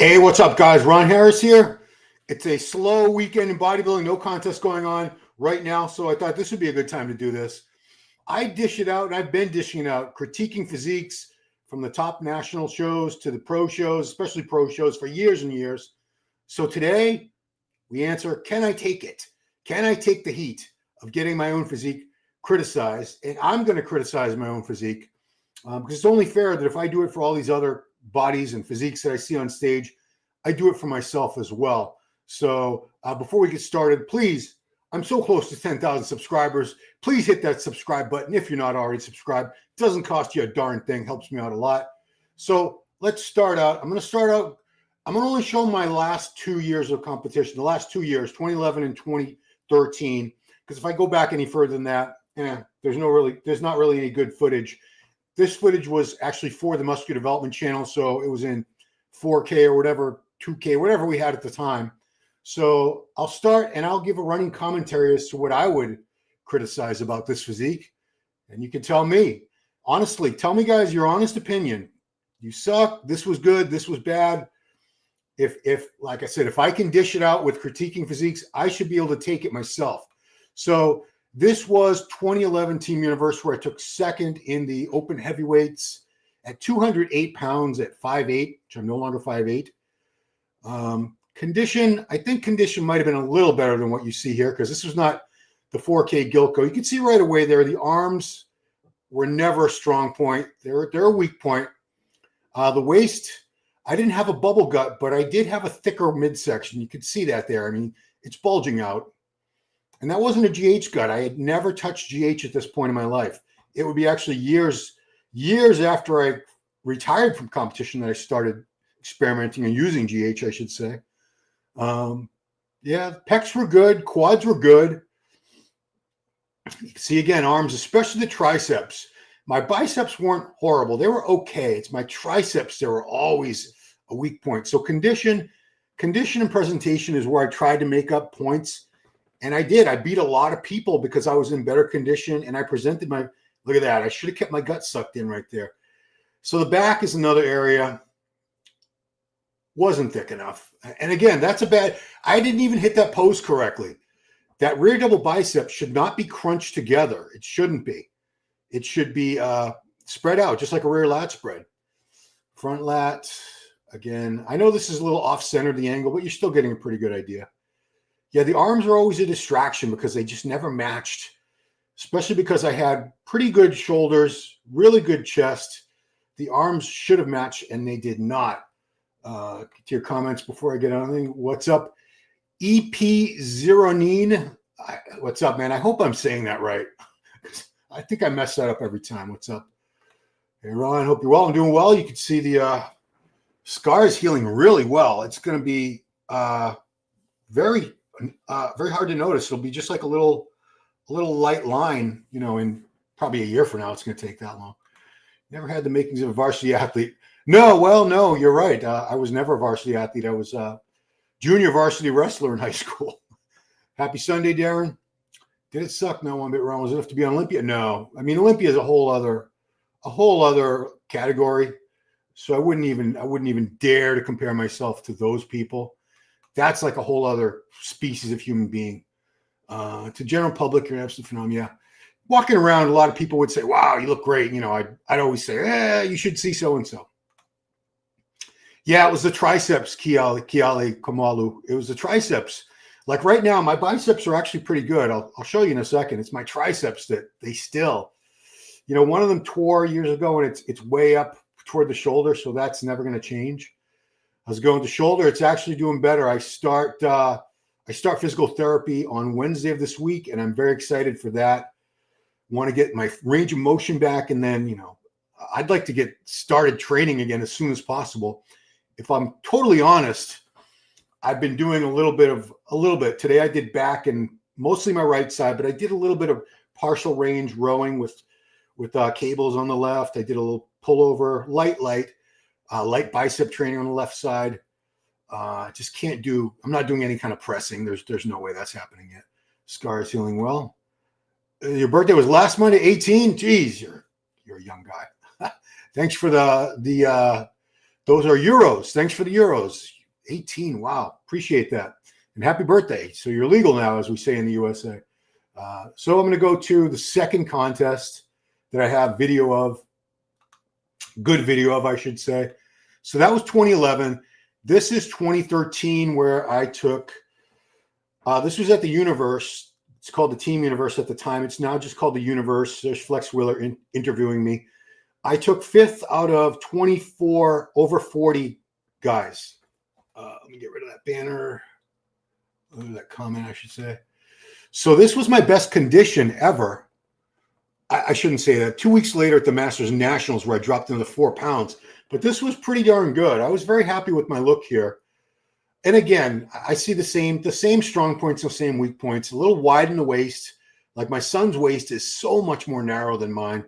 Hey, what's up, guys? Ron Harris here. It's a slow weekend in bodybuilding, no contest going on right now, so I thought this would be a good time to do this. I dish it out, and I've been dishing it out, critiquing physiques from the top national shows to the pro shows, especially pro shows, for years and years. So today, we answer, can I take it? Can I take the heat of getting my own physique criticized? And I'm going to criticize my own physique because it's only fair that if I do it for all these other bodies and physiques that I see on stage, I do it for myself as well. So before we get started, please, I'm so close to 10,000 subscribers. Please hit that subscribe button if you're not already subscribed. It doesn't cost you a darn thing. Helps me out a lot. So let's start out. I'm going to only show my last 2 years of competition, the last 2 years, 2011 and 2013, because if I go back any further than that, there's not really any good footage. This footage was actually for the Muscular Development channel, so it was in 4K or whatever, 2K, whatever we had at the time. So I'll start and I'll give a running commentary as to what I would criticize about this physique. And you can tell me, honestly, tell me, guys, your honest opinion. You suck. This was good. This was bad. If like I said, if I can dish it out with critiquing physiques, I should be able to take it myself. So this was 2011 Team Universe, where I took second in the open heavyweights at 208 pounds at 5'8", which I'm no longer 5'8". Condition, I think condition might have been a little better than what you see here, because this was not the 4K Gilco. You can see right away there, the arms were never a strong point. They're a weak point. The waist, I didn't have a bubble gut, but I did have a thicker midsection. You could see that there. I mean, it's bulging out. And that wasn't a GH gut. I had never touched GH at this point in my life. It would be actually years after I retired from competition that I started experimenting and using GH, I should say. Yeah, pecs were good. Quads were good. You can see again, arms, especially the triceps. My biceps weren't horrible. They were okay. It's my triceps that were always a weak point. So condition and presentation is where I tried to make up points. And I did. I beat a lot of people because I was in better condition and I presented my, look at that. I should have kept my gut sucked in right there. So the back is another area. Wasn't thick enough. And again, that's a bad, I didn't even hit that pose correctly. That rear double bicep should not be crunched together. It shouldn't be. It should be spread out, just like a rear lat spread. Front lat, again, I know this is a little off-center, the angle, but you're still getting a pretty good idea. Yeah, the arms are always a distraction because they just never matched, especially because I had pretty good shoulders, really good chest. The arms should have matched, and they did not. To your comments before I get on. What's up? EP Zeronine. What's up, man? I hope I'm saying that right. I think I mess that up every time. What's up? Hey, Ron, hope you're well. I'm doing well. You can see the scars healing really well. It's going to be very hard to notice. It'll be just like a little light line, you know, in probably a year from now. It's going to take that long. Never had the makings of a varsity athlete. No, you're right. I was never a varsity athlete. I was a junior varsity wrestler in high school. Happy Sunday, Darren. Did it suck? No, one bit wrong. Was it enough to be on Olympia? No. I mean, Olympia is a whole other category. So I wouldn't even dare to compare myself to those people. That's like a whole other species of human being. To general public, you're an absolute phenomenon. Yeah. Walking around, a lot of people would say, wow, you look great. You know, I'd always say, you should see so-and-so. Yeah, it was the triceps, Kiali Kamalu. It was the triceps. Like right now, my biceps are actually pretty good. I'll show you in a second. It's my triceps that they still, you know, one of them tore years ago and it's way up toward the shoulder. So that's never going to change. I was going to shoulder. It's actually doing better. I start physical therapy on Wednesday of this week, and I'm very excited for that. Want to get my range of motion back, and then, you know, I'd like to get started training again as soon as possible. If I'm totally honest, I've been doing a little bit. Today I did back and mostly my right side, but I did a little bit of partial range rowing with cables on the left. I did a little pullover, light bicep training on the left side. Just can't do, I'm not doing any kind of pressing. There's no way that's happening yet. Scar is healing well. Your birthday was last Monday, 18. Geez, you're a young guy. Thanks for the those are euros. Thanks for the euros. 18. Wow. Appreciate that. And happy birthday. So you're legal now, as we say in the USA. So I'm going to go to the second contest that I have video of, good video of, I should say. So that was 2011. This is 2013, where I took, this was at the Universe. It's called the Team Universe at the time. It's now just called the Universe. There's Flex Wheeler interviewing me. I took 5th out of 24 over 40 guys. Let me get rid of that banner. That comment, I should say. So this was my best condition ever. I shouldn't say that. 2 weeks later at the Masters Nationals, where I dropped another 4 pounds. But this was pretty darn good. I was very happy with my look here. And again, I see the same strong points, the same weak points. A little wide in the waist. Like my son's waist is so much more narrow than mine.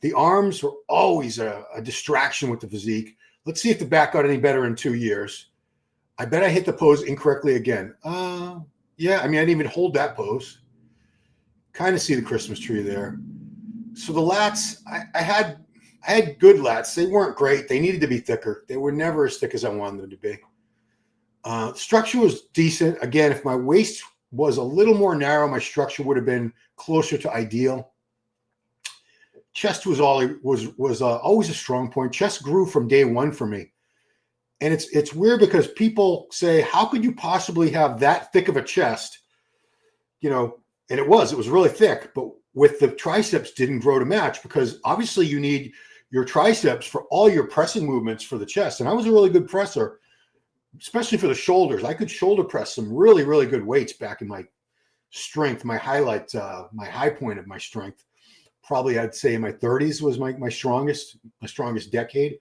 The arms were always a distraction with the physique. Let's see if the back got any better in 2 years. I bet I hit the pose incorrectly again. Yeah, I mean, I didn't even hold that pose. Kind of see the Christmas tree there. So the lats, I had good lats. They weren't great. They needed to be thicker. They were never as thick as I wanted them to be. Structure was decent. Again, if my waist was a little more narrow, my structure would have been closer to ideal. Chest was always a strong point. Chest grew from day one for me. And it's weird because people say, how could you possibly have that thick of a chest? You know, and it was really thick, but with the triceps didn't grow to match, because obviously you need your triceps for all your pressing movements for the chest. And I was a really good presser, especially for the shoulders. I could shoulder press some really, really good weights back in my strength, my highlight, my high point of my strength. Probably I'd say in my 30s was my strongest decade.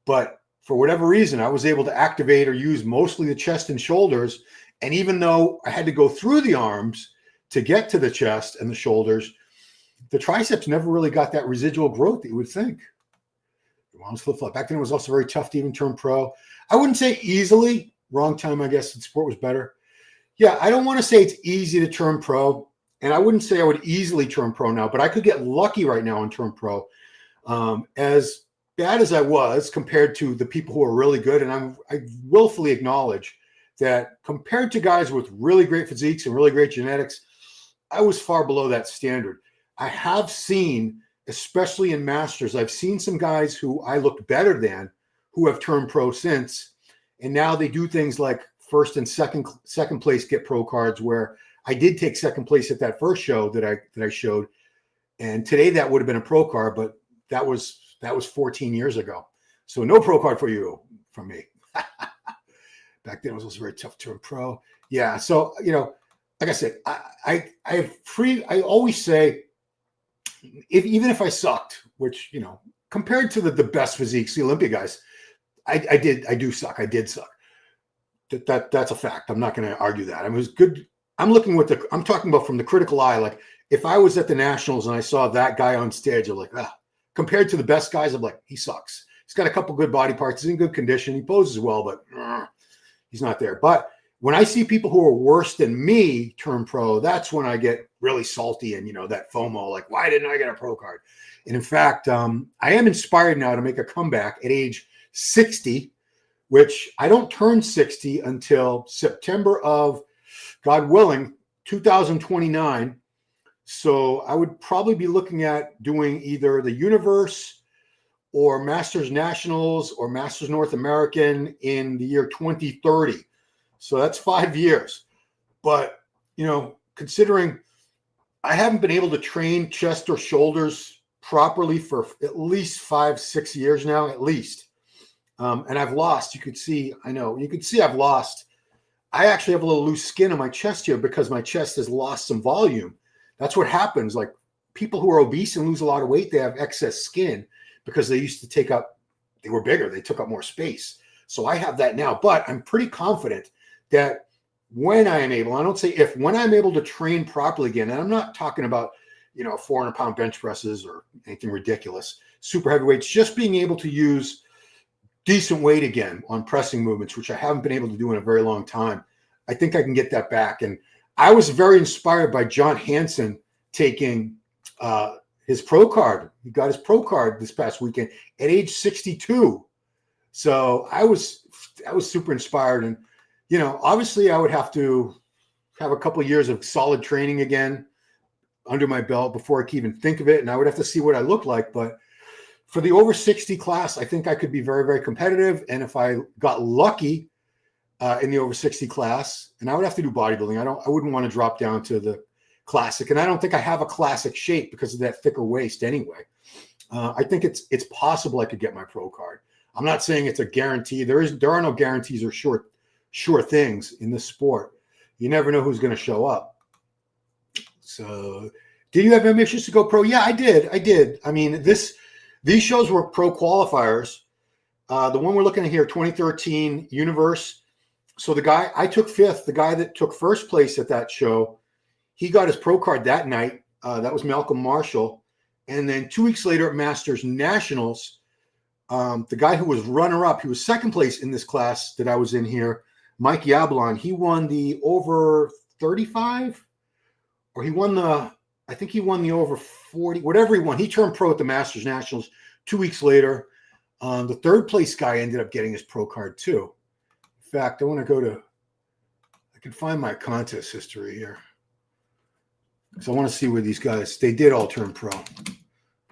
But for whatever reason, I was able to activate or use mostly the chest and shoulders. And even though I had to go through the arms to get to the chest and the shoulders, the triceps never really got that residual growth that you would think. Flip-flop. Back then, it was also very tough to even turn pro. I wouldn't say easily. Wrong time, I guess. The sport was better. Yeah, I don't want to say it's easy to turn pro. And I wouldn't say I would easily turn pro now, but I could get lucky right now and turn pro. As bad as I was compared to the people who are really good, and I willfully acknowledge that compared to guys with really great physiques and really great genetics, I was far below that standard. I have seen, especially in Masters, I've seen some guys who I looked better than who have turned pro since, and now they do things like first and second place get pro cards, where I did take second place at that first show that I showed, and today that would have been a pro card, but that was 14 years ago. So no pro card for you from me. Back then it was also very tough to turn pro. Yeah. So, you know, like I said, I always say, even if I sucked, which, you know, compared to the best physiques, the Olympia guys, I do suck. I did suck. That's a fact. I'm not going to argue that. I was good. I'm talking about from the critical eye. Like if I was at the Nationals and I saw that guy on stage, I'm like, compared to the best guys, I'm like, he sucks. He's got a couple good body parts. He's in good condition. He poses well, but he's not there. But when I see people who are worse than me turn pro, that's when I get really salty and, you know, that FOMO, like, why didn't I get a pro card? And in fact, I am inspired now to make a comeback at age 60, which I don't turn 60 until September of, God willing, 2029. So I would probably be looking at doing either the Universe or Masters Nationals or Masters North American in the year 2030. So that's 5 years. But, you know, considering I haven't been able to train chest or shoulders properly for at least 5-6 years now, at least. And I've lost, you could see I've lost. I actually have a little loose skin on my chest here because my chest has lost some volume. That's what happens. Like people who are obese and lose a lot of weight, they have excess skin because they used to they were bigger. They took up more space. So I have that now, but I'm pretty confident that when I am able, I don't say if, when I'm able to train properly again, and I'm not talking about, you know, 400-pound bench presses or anything ridiculous, super heavyweights, just being able to use decent weight again on pressing movements, which I haven't been able to do in a very long time. I think I can get that back. And I was very inspired by John Hansen taking his pro card. He got his pro card this past weekend at age 62. So I was was super inspired. And, obviously I would have to have a couple of years of solid training again under my belt before I could even think of it. And I would have to see what I looked like. But for the over 60 class, I think I could be very, very competitive. And if I got lucky in the over 60 class, and I would have to do bodybuilding, I wouldn't want to drop down to the classic. And I don't think I have a classic shape because of that thicker waist anyway. I think it's possible I could get my pro card. I'm not saying it's a guarantee. There are no guarantees or sure things in this sport. You never know who's going to show up. So, did you have ambitions to go pro? Yeah, I did. I mean, these shows were pro qualifiers. The one we're looking at here, 2013 Universe. So the guy, I took fifth. The guy that took first place at that show, he got his pro card that night. That was Malcolm Marshall. And then 2 weeks later at Masters Nationals, the guy who was runner-up, he was second place in this class that I was in here, Mike Yablon. He won the over 35, or I think he won the over 40, whatever he won. He turned pro at the Masters Nationals 2 weeks later. The third place guy ended up getting his pro card too. In fact, I can find my contest history here, because I want to see where these guys, they did all turn pro.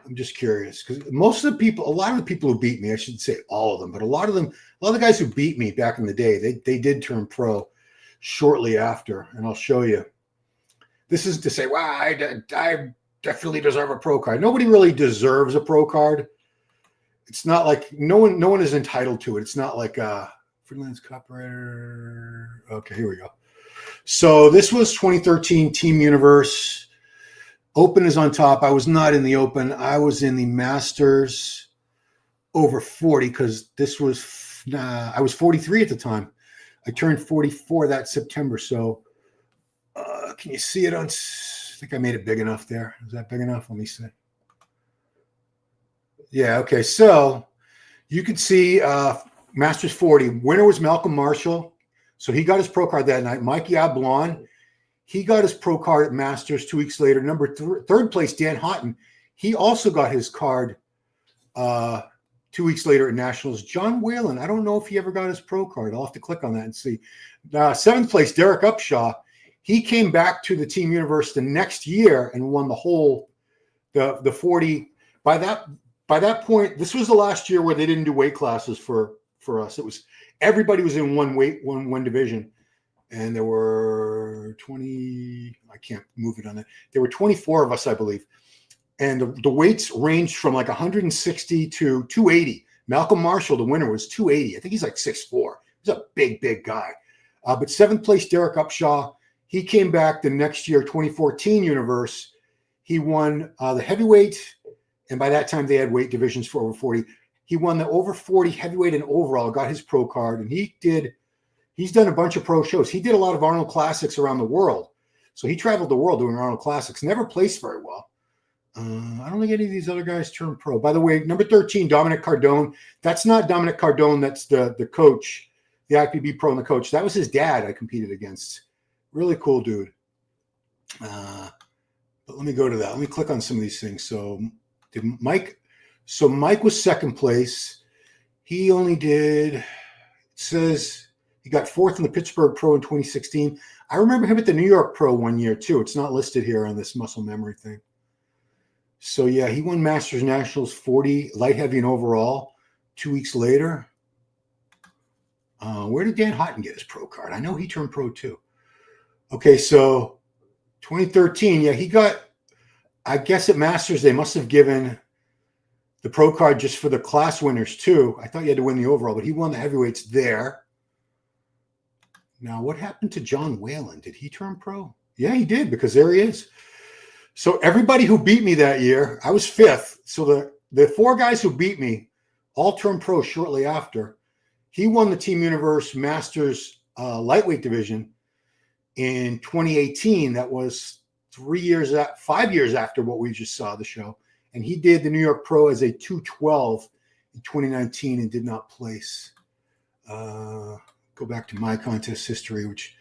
I'm just curious, because a lot of the people who beat me, I shouldn't say all of them, but a lot of the guys who beat me back in the day, they did turn pro shortly after, and I'll show you. This isn't to say, wow, I definitely deserve a pro card. Nobody really deserves a pro card. It's not like no one is entitled to it. It's not like freelance copywriter. Okay, here we go. So this was 2013 Team Universe. Open is on top. I was not in the Open. I was in the Masters over 40, because I was 43 at the time. I turned 44 that September. So can you see it on? I think I made it big enough there. Is that big enough? Let me see. Yeah. Okay. So you can see Masters 40. Winner was Malcolm Marshall. So he got his pro card that night. Mike Yablon, he got his pro card at Masters 2 weeks later. Third place, Dan Houghton, he also got his card 2 weeks later at Nationals. John Whalen, I don't know if he ever got his pro card. I'll have to click on that and see. Seventh place, Derek Upshaw, he came back to the Team Universe the next year and won the 40. By that point, this was the last year where they didn't do weight classes for us. It was everybody was in one division, and there were 20. I can't move it on that. There were 24 of us, I believe, and the weights ranged from like 160 to 280. Malcolm Marshall, the winner, was 280. I think he's like 6'4". He's a big guy. But seventh place, Derek Upshaw, he came back the next year, 2014 Universe. He won the heavyweight, and by that time they had weight divisions for over 40. He won the over 40 heavyweight and overall, got his pro card, and he's done a bunch of pro shows. He did a lot of Arnold Classics around the world. So he traveled the world doing Arnold Classics, never placed very well. I don't think any of these other guys turned pro. By the way, number 13, Dominic Cardone. That's not Dominic Cardone. That's the coach, the IPB pro and the coach. That was his dad I competed against. Really cool dude. But let me go to that. Let me click on some of these things. So Mike was second place. He only did, it says he got fourth in the Pittsburgh Pro in 2016. I remember him at the New York Pro one year too. It's not listed here on this muscle memory thing. So yeah, he won Masters Nationals 40, light, heavy, and overall 2 weeks later. Where did Dan Houghton get his pro card? I know he turned pro too. Okay, so 2013, yeah, he got, I guess at Masters, they must have given the pro card just for the class winners too. I thought you had to win the overall, but he won the heavyweights there. Now, what happened to John Whalen? Did he turn pro? Yeah, he did, because there he is. So everybody who beat me that year, I was fifth. So the four guys who beat me all turned pro shortly after. He won the Team Universe Masters lightweight division in 2018. That was 5 years after what we just saw the show. And he did the New York Pro as a 212 in 2019 and did not place. Go back to my contest history, which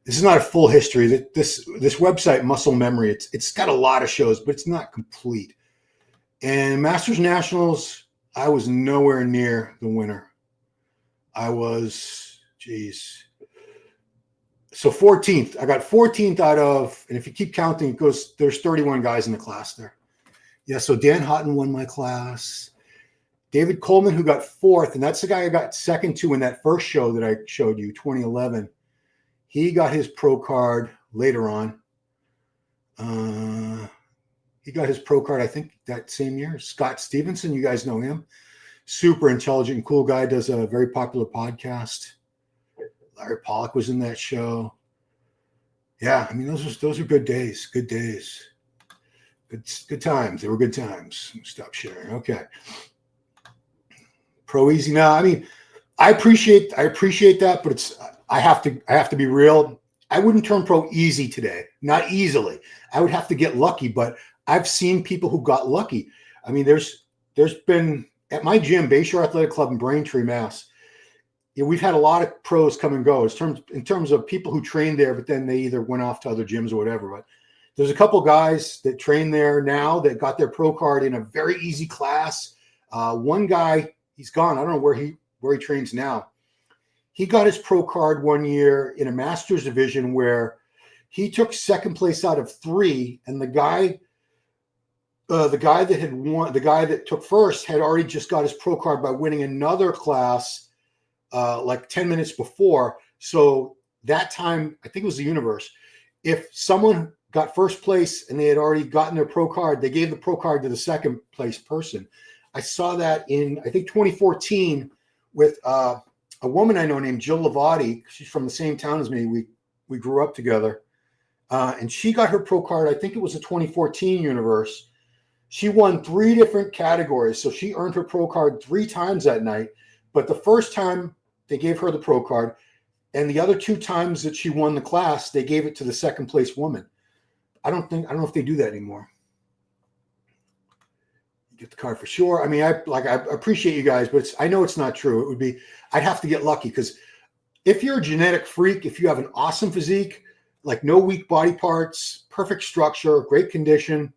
this is not a full history. This website, Muscle Memory, it's got a lot of shows, but it's not complete. And Masters Nationals, I was nowhere near the winner. I was, geez. So 14th. I got 14th out of, and if you keep counting, it goes, there's 31 guys in the class there. Yeah, so Dan Houghton won my class. David Coleman, who got 4th, and that's the guy I got 2nd to in that first show that I showed you, 2011. He got his pro card later on. He got his pro card, I think, that same year. Scott Stevenson, you guys know him. Super intelligent and cool guy, does a very popular podcast. Larry Pollock was in that show. Yeah, I mean, those are good days. Good days. Good times. They were good times. Stop sharing. Okay. Pro easy now. I mean, I appreciate that, but I have to be real. I wouldn't turn pro easy today. Not easily. I would have to get lucky, but I've seen people who got lucky. I mean, there's been at my gym, Bayshore Athletic Club in Braintree, Mass. Yeah, we've had a lot of pros come and go in terms of people who trained there, but then they either went off to other gyms or whatever. But there's a couple guys that train there now that got their pro card in a very easy class. One guy, he's gone. I don't know where he trains now. He got his pro card one year in a master's division where he took 2nd place out of 3, and the guy that had won, the guy that took 1st, had already just got his pro card by winning another class like 10 minutes before. So that time, I think it was the universe. If someone got 1st place and they had already gotten their pro card, they gave the pro card to the 2nd place person. I saw that in, I think, 2014 with a woman I know named Jill Lavati. She's from the same town as me. We grew up together. And she got her pro card, I think it was a 2014 universe. She won 3 different categories. So she earned her pro card 3 times that night. But the first time they gave her the pro card, and the other 2 times that she won the class, they gave it to the 2nd place woman. I don't know if they do that anymore. You get the card for sure. I mean, I appreciate you guys, but I know it's not true. I'd have to get lucky, because if you're a genetic freak, if you have an awesome physique, like no weak body parts, perfect structure, great condition,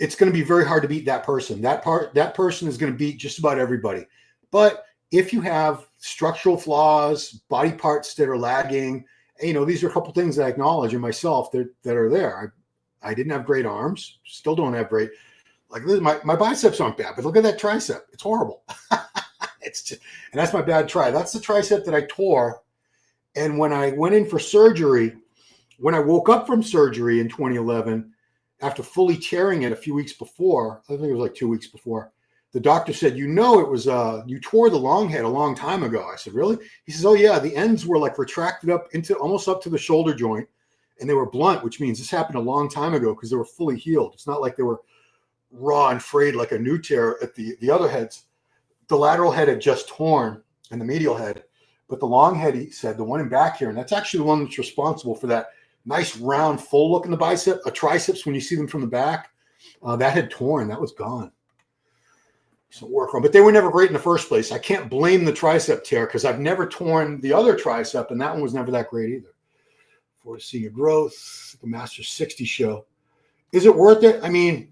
it's going to be very hard to beat that person. That person is going to beat just about everybody. But if you have structural flaws, body parts that are lagging, these are a couple things that I acknowledge in myself that are there. I didn't have great arms, still don't have great. Like my biceps aren't bad, but look at that tricep. It's horrible. And that's my bad tri. That's the tricep that I tore. And when I went in for surgery, when I woke up from surgery in 2011, after fully tearing it a few weeks before, I think it was like 2 weeks before, the doctor said, it was, you tore the long head a long time ago. I said, really? He says, oh yeah, the ends were like retracted up into almost up to the shoulder joint, and they were blunt, which means this happened a long time ago because they were fully healed. It's not like they were raw and frayed like a new tear at the other heads. The lateral head had just torn and the medial head, but the long head, he said, the one in back here, and that's actually the one that's responsible for that nice round full look in the triceps when you see them from the back, that had torn. That was gone. So work on, but they were never great in the first place. I can't blame the tricep tear because I've never torn the other tricep, and that one was never that great either. For seeing your growth, the Master 60 show. Is it worth it? I mean,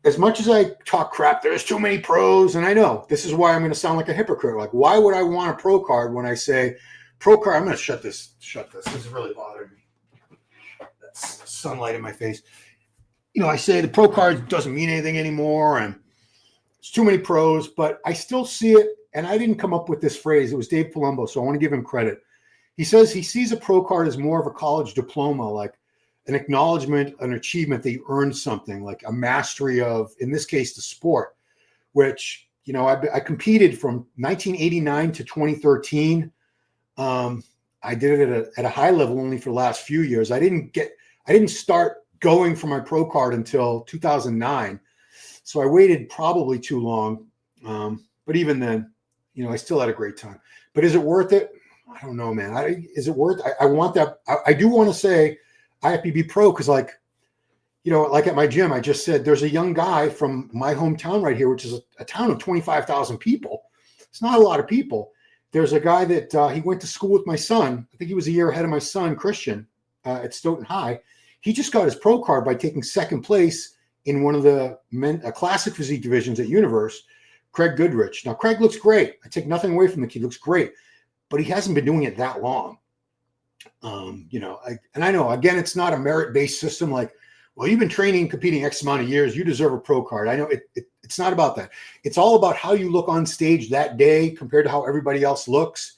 as much as I talk crap, there's too many pros, and I know this is why I'm going to sound like a hypocrite. Like, why would I want a pro card when I say pro card? I'm going to shut this. This is really bothering me. That's sunlight in my face. I say the pro card doesn't mean anything anymore, and it's too many pros, but I still see it. And I didn't come up with this phrase. It was Dave Palumbo, so I want to give him credit. He says he sees a pro card as more of a college diploma, like an acknowledgement, an achievement that you earned something, like a mastery of, in this case, the sport, which, I competed from 1989 to 2013. I did it at a high level only for the last few years. I didn't start going for my pro card until 2009. So I waited probably too long. But even then, I still had a great time. But is it worth it? I don't know, man. Is it worth? I want that. I do want to say IFBB Pro because, like at my gym, I just said there's a young guy from my hometown right here, which is a town of 25,000 people. It's not a lot of people. There's a guy that he went to school with my son. I think he was a year ahead of my son, Christian, at Stoughton High. He just got his pro card by taking 2nd place in one of the classic physique divisions at Universe. Craig Goodrich. Now, Craig looks great. I take nothing away from the kid. He looks great, but he hasn't been doing it that long. I know, again, it's not a merit-based system like, well, you've been training, competing X amount of years, you deserve a pro card. I know it's not about that. It's all about how you look on stage that day compared to how everybody else looks.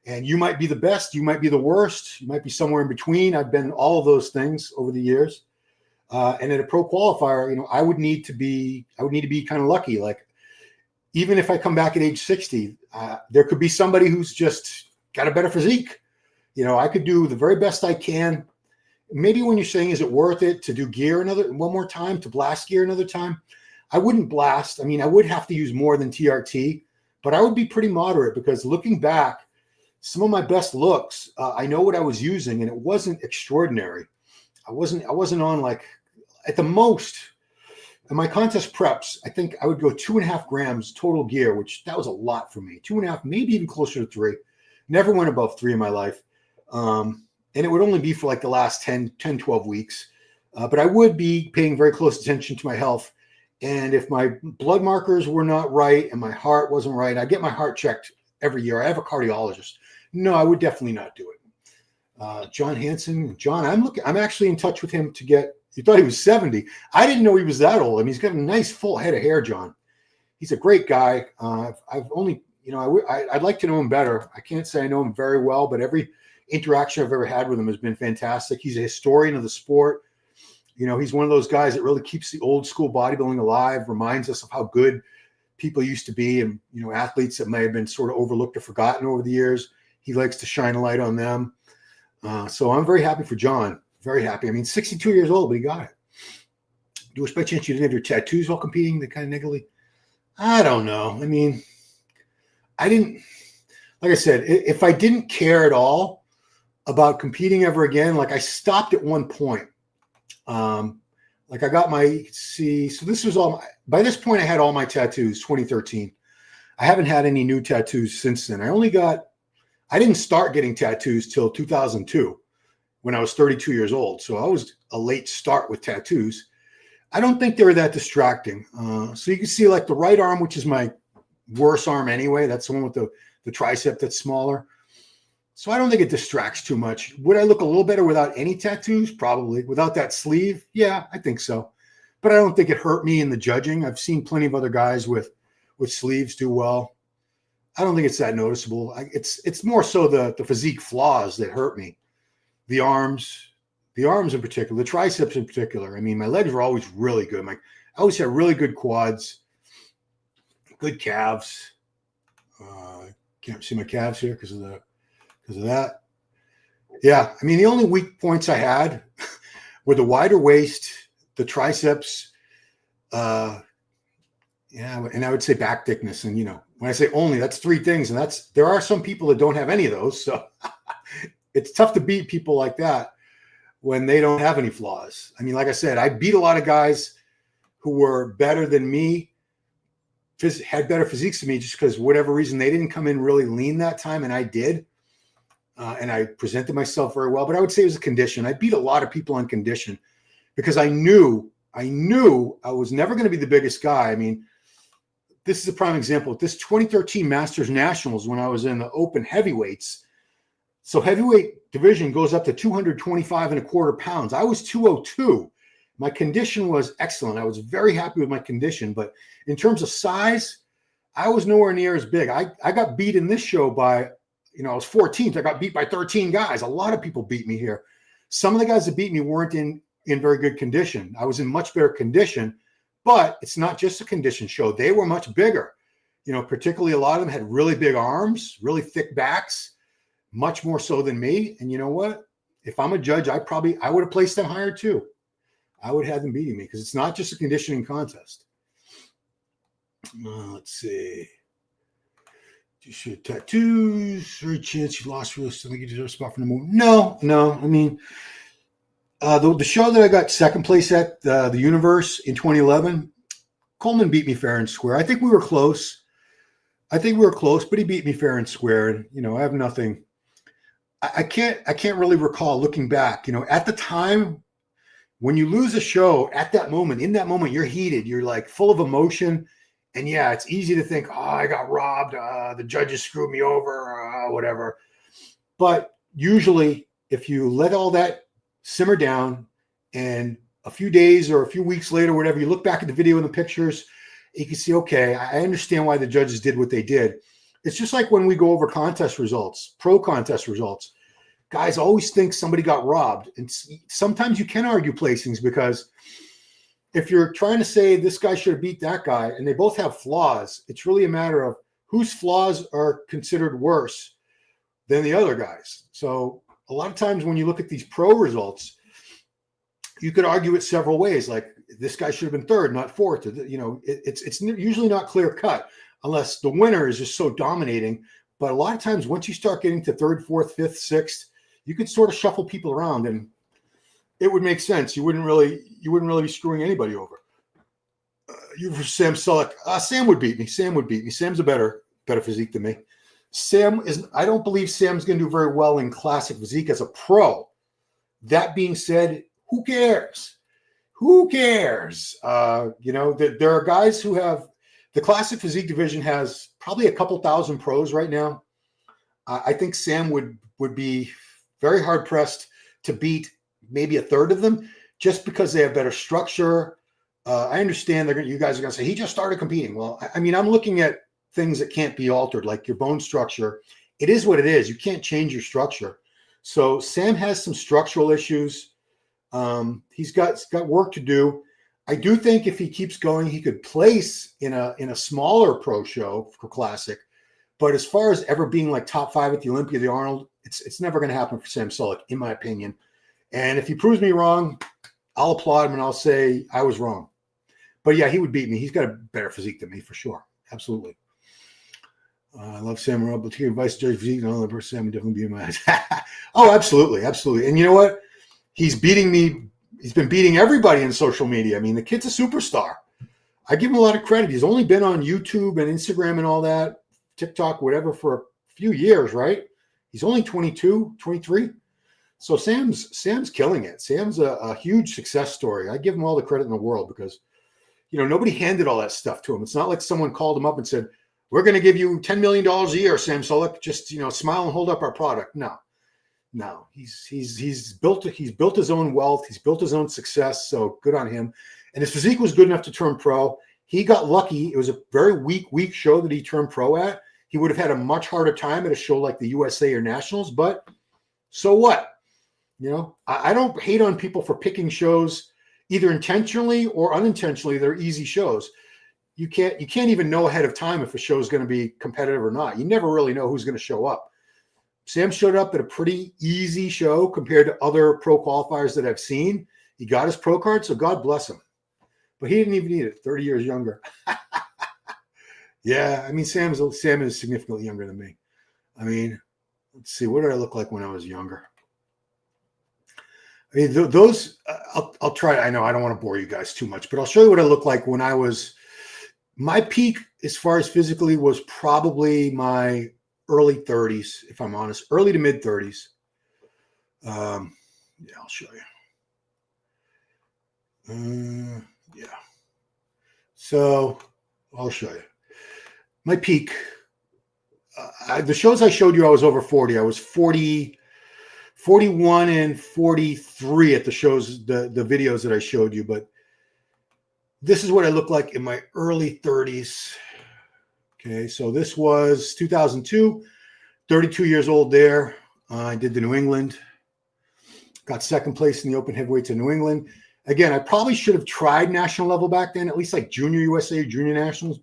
And you might be the best, you might be the worst, you might be somewhere in between. I've been all of those things over the years. And at a pro qualifier, I would need to be kind of lucky. Like, even if I come back at age 60, there could be somebody who's just got a better physique. I could do the very best I can. Maybe when you're saying, is it worth it to do gear one more time, to blast gear another time? I wouldn't blast. I mean, I would have to use more than TRT, but I would be pretty moderate, because looking back, some of my best looks, I know what I was using, and it wasn't extraordinary. I wasn't on, like, at the most, in my contest preps, I think I would go 2.5 grams total gear, which that was a lot for me. 2.5, maybe even closer to 3. Never went above 3 in my life. And it would only be for like the last 10, 12 weeks. But I would be paying very close attention to my health. And if my blood markers were not right and my heart wasn't right, I get my heart checked every year. I have a cardiologist. No, I would definitely not do it. John Hansen, John, I'm actually in touch with him to get, you thought he was 70. I didn't know he was that old. I mean, he's got a nice full head of hair, John. He's a great guy. I've only, I'd like to know him better. I can't say I know him very well, but every interaction I've ever had with him has been fantastic. He's a historian of the sport. He's one of those guys that really keeps the old school bodybuilding alive, reminds us of how good people used to be, and, athletes that may have been sort of overlooked or forgotten over the years. He likes to shine a light on them. So I'm very happy for John. Very happy. I mean, 62 years old, but he got it. Do you by chance you didn't have your tattoos while competing? They kind of niggly. I don't know. I mean, I didn't, like I said, if I didn't care at all about competing ever again, like I stopped at one point. Like I got so this was by this point I had all my tattoos, 2013. I haven't had any new tattoos since then. I didn't start getting tattoos till 2002 when I was 32 years old. So I was a late start with tattoos. I don't think they were that distracting. So you can see like the right arm, which is my worst arm anyway. That's the one with the tricep that's smaller. So I don't think it distracts too much. Would I look a little better without any tattoos? Probably. Without that sleeve? Yeah, I think so. But I don't think it hurt me in the judging. I've seen plenty of other guys with sleeves do well. I don't think it's that noticeable. It's more so the physique flaws that hurt me. The arms in particular, the triceps in particular. I mean, my legs were always really good. I always had really good quads, good calves. Can't see my calves here because of that. Yeah, I mean, the only weak points I had were the wider waist, the triceps, and I would say back thickness. And when I say only, that's 3 things, and there are some people that don't have any of those. So it's tough to beat people like that when they don't have any flaws. I mean, like I said, I beat a lot of guys who were better than me, had better physiques than me, just because whatever reason they didn't come in really lean that time, and I did. And I presented myself very well, but I would say it was a condition. I beat a lot of people on condition because I knew I was never going to be the biggest guy. I mean, this is a prime example. This 2013 Masters Nationals, when I was in the open heavyweights, so heavyweight division goes up to 225.25 pounds. I was 202. My condition was excellent. I was very happy with my condition, but in terms of size, I was nowhere near as big. I got beat in this show by, I was 14th. I got beat by 13 guys. A lot of people beat me here. Some of the guys that beat me weren't in very good condition. I was in much better condition, but it's not just a condition show. They were much bigger. Particularly a lot of them had really big arms, really thick backs, much more so than me. And you know what? If I'm a judge, I would have placed them higher too. I would have them beating me because it's not just a conditioning contest. Let's see. Just your tattoos. Very chance you lost real estate. You deserve a spot for the movie. No. I mean, the show that I got second place at, the Universe in 2011, Coleman beat me fair and square. I think we were close. But he beat me fair and square. And I have nothing. I can't really recall looking back. At the time, when you lose a show, in that moment, you're heated. You're like full of emotion. And yeah, it's easy to think, oh, I got robbed. The judges screwed me over, whatever. But usually, if you let all that simmer down and a few days or a few weeks later, whatever, you look back at the video and the pictures, you can see, okay, I understand why the judges did what they did. It's just like when we go over contest results, pro contest results. Guys always think somebody got robbed. And sometimes you can argue placings, because if you're trying to say this guy should have beat that guy and they both have flaws, it's really a matter of whose flaws are considered worse than the other guys. So a lot of times when you look at these pro results, you could argue it several ways. Like, this guy should have been third, not fourth. You know, it's usually not clear cut unless the winner is just so dominating. But a lot of times once you start getting to third, fourth, fifth, sixth, you could sort of shuffle people around and it would make sense. You wouldn't really be screwing anybody over. You for Sam Sulek, Sam would beat me. Sam's a better physique than me. I don't believe Sam's going to do very well in classic physique as a pro. That being said, who cares? Who cares? You know, there are guys who have, the classic physique division has probably a couple thousand pros right now. I think Sam would be very hard pressed to beat maybe a third of them, just because they have better structure. I understand you guys are going to say he just started competing. Well, I mean, I'm looking at things that can't be altered, like your bone structure. It is what it is. You can't change your structure. So Sam has some structural issues. He's got work to do. I do think if he keeps going, he could place in a smaller pro show for classic. But as far as ever being like top 5 at the Olympia, the Arnold, it's never going to happen for Sam Sulek, in my opinion. And if he proves me wrong, I'll applaud him and I'll say I was wrong. But yeah, he would beat me. He's got a better physique than me for sure. Absolutely. I love Sam Robb, but vice judge physique. No, the Sam would definitely be in my eyes. Oh, absolutely. Absolutely. And you know what? He's beating me. He's been beating everybody in social media. I mean, the kid's a superstar. I give him a lot of credit. He's only been on YouTube and Instagram and all that, TikTok, whatever, for a few years, right? He's only 22, 23. So Sam's killing it. Sam's a huge success story. I give him all the credit in the world because, you know, nobody handed all that stuff to him. It's not like someone called him up and said, we're going to give you $10 million a year, Sam Sulek. Just, you know, smile and hold up our product. No, he's built his own wealth. He's built his own success. So good on him. And his physique was good enough to turn pro. He got lucky. It was a very weak show that he turned pro at. He would have had a much harder time at a show like the USA or Nationals, but so what? You know, I don't hate on people for picking shows either intentionally or unintentionally. They're easy shows. You can't even know ahead of time if a show is going to be competitive or not. You never really know who's going to show up. Sam showed up at a pretty easy show compared to other pro qualifiers that I've seen. He got his pro card, so God bless him. But he didn't even need it. 30 years younger. Yeah, I mean, Sam is significantly younger than me. I mean, let's see. What did I look like when I was younger? I mean, those. I'll try. I know I don't want to bore you guys too much, but I'll show you what I looked like when I was. My peak, as far as physically, was probably my early 30s, if I'm honest, early to mid 30s. Yeah, I'll show you. Yeah. So I'll show you. My peak, the shows I showed you, I was over 40. I was 40, 41 and 43 at the shows, the videos that I showed you. But this is what I looked like in my early 30s. Okay, so this was 2002, 32 years old there. I did the New England, got second place in the open heavyweights in New England. Again, I probably should have tried national level back then, at least like junior USA, junior nationals,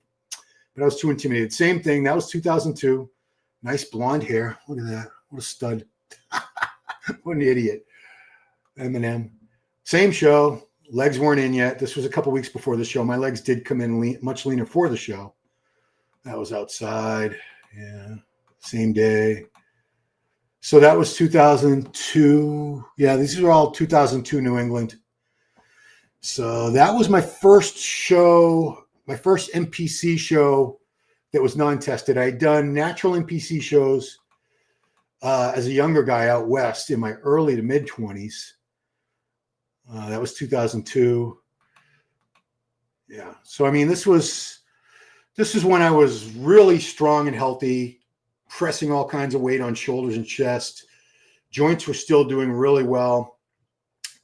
but I was too intimidated. Same thing, that was 2002. Nice blonde hair. Look at that. What a stud. What an idiot. Eminem. Same show. Legs weren't in yet. This was a couple weeks before the show. My legs did come in much leaner for the show. That was outside. Yeah. Same day. So that was 2002. Yeah, these are all 2002 New England. So that was my first show, my first NPC show that was non-tested. I had done natural NPC shows as a younger guy out west in my early to mid 20s. That was 2002. Yeah. So, I mean, this was This is when I was really strong and healthy, pressing all kinds of weight on shoulders and chest. Joints were still doing really well.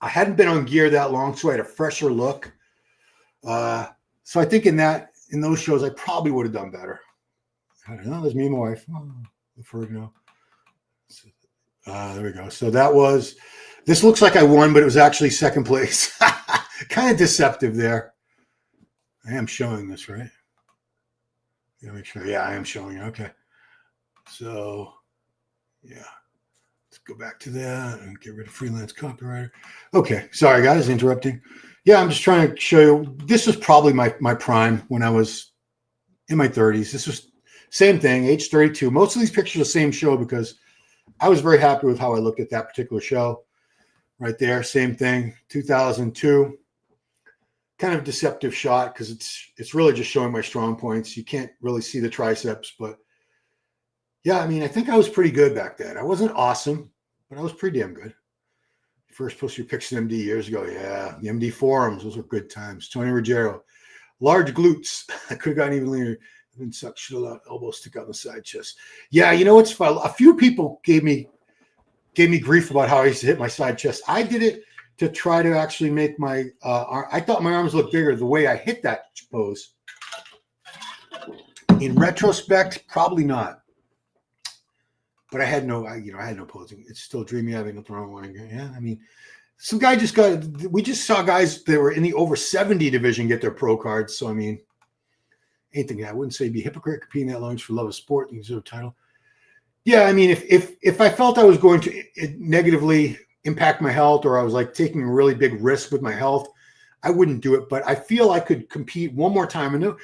I hadn't been on gear that long, so I had a fresher look. So I think in those shows, I probably would have done better. I don't know. There's me and my wife. There we go. So this looks like I won, but it was actually second place. Kind of deceptive there. I am showing this, right? Make sure. Yeah, I am showing it. Okay. So, yeah. Let's go back to that and get rid of freelance copywriter. Okay. Sorry, guys, interrupting. Yeah, I'm just trying to show you. This was probably my prime when I was in my 30s. This was same thing, age 32. Most of these pictures are the same show because I was very happy with how I looked at that particular show. Right there, same thing, 2002. Kind of deceptive shot because it's really just showing my strong points. You can't really see the triceps, but yeah, I mean, I think I was pretty good back then. I wasn't awesome, but I was pretty damn good. First posted your pictures in MD years ago. Yeah, the MD forums, those were good times. Tony Ruggiero, large glutes. I could have gotten even leaner. Been sucked, should allow elbows stick out in the side chest. Yeah, you know, it's fun. A few people gave me grief about how I used to hit my side chest. I did it to try to actually make my I thought my arms looked bigger the way I hit that pose. In retrospect, probably not. But I had no posing. It's still dreamy having a throwing one. Yeah, I mean, some guy we just saw guys that were in the over 70 division get their pro cards. So I mean, anything I wouldn't say be a hypocrite competing that long for love of sport and deserve a title. Yeah, I mean, if I felt I was going to negatively impact my health or I was like taking a really big risk with my health, I wouldn't do it. But I feel I could compete one more time. And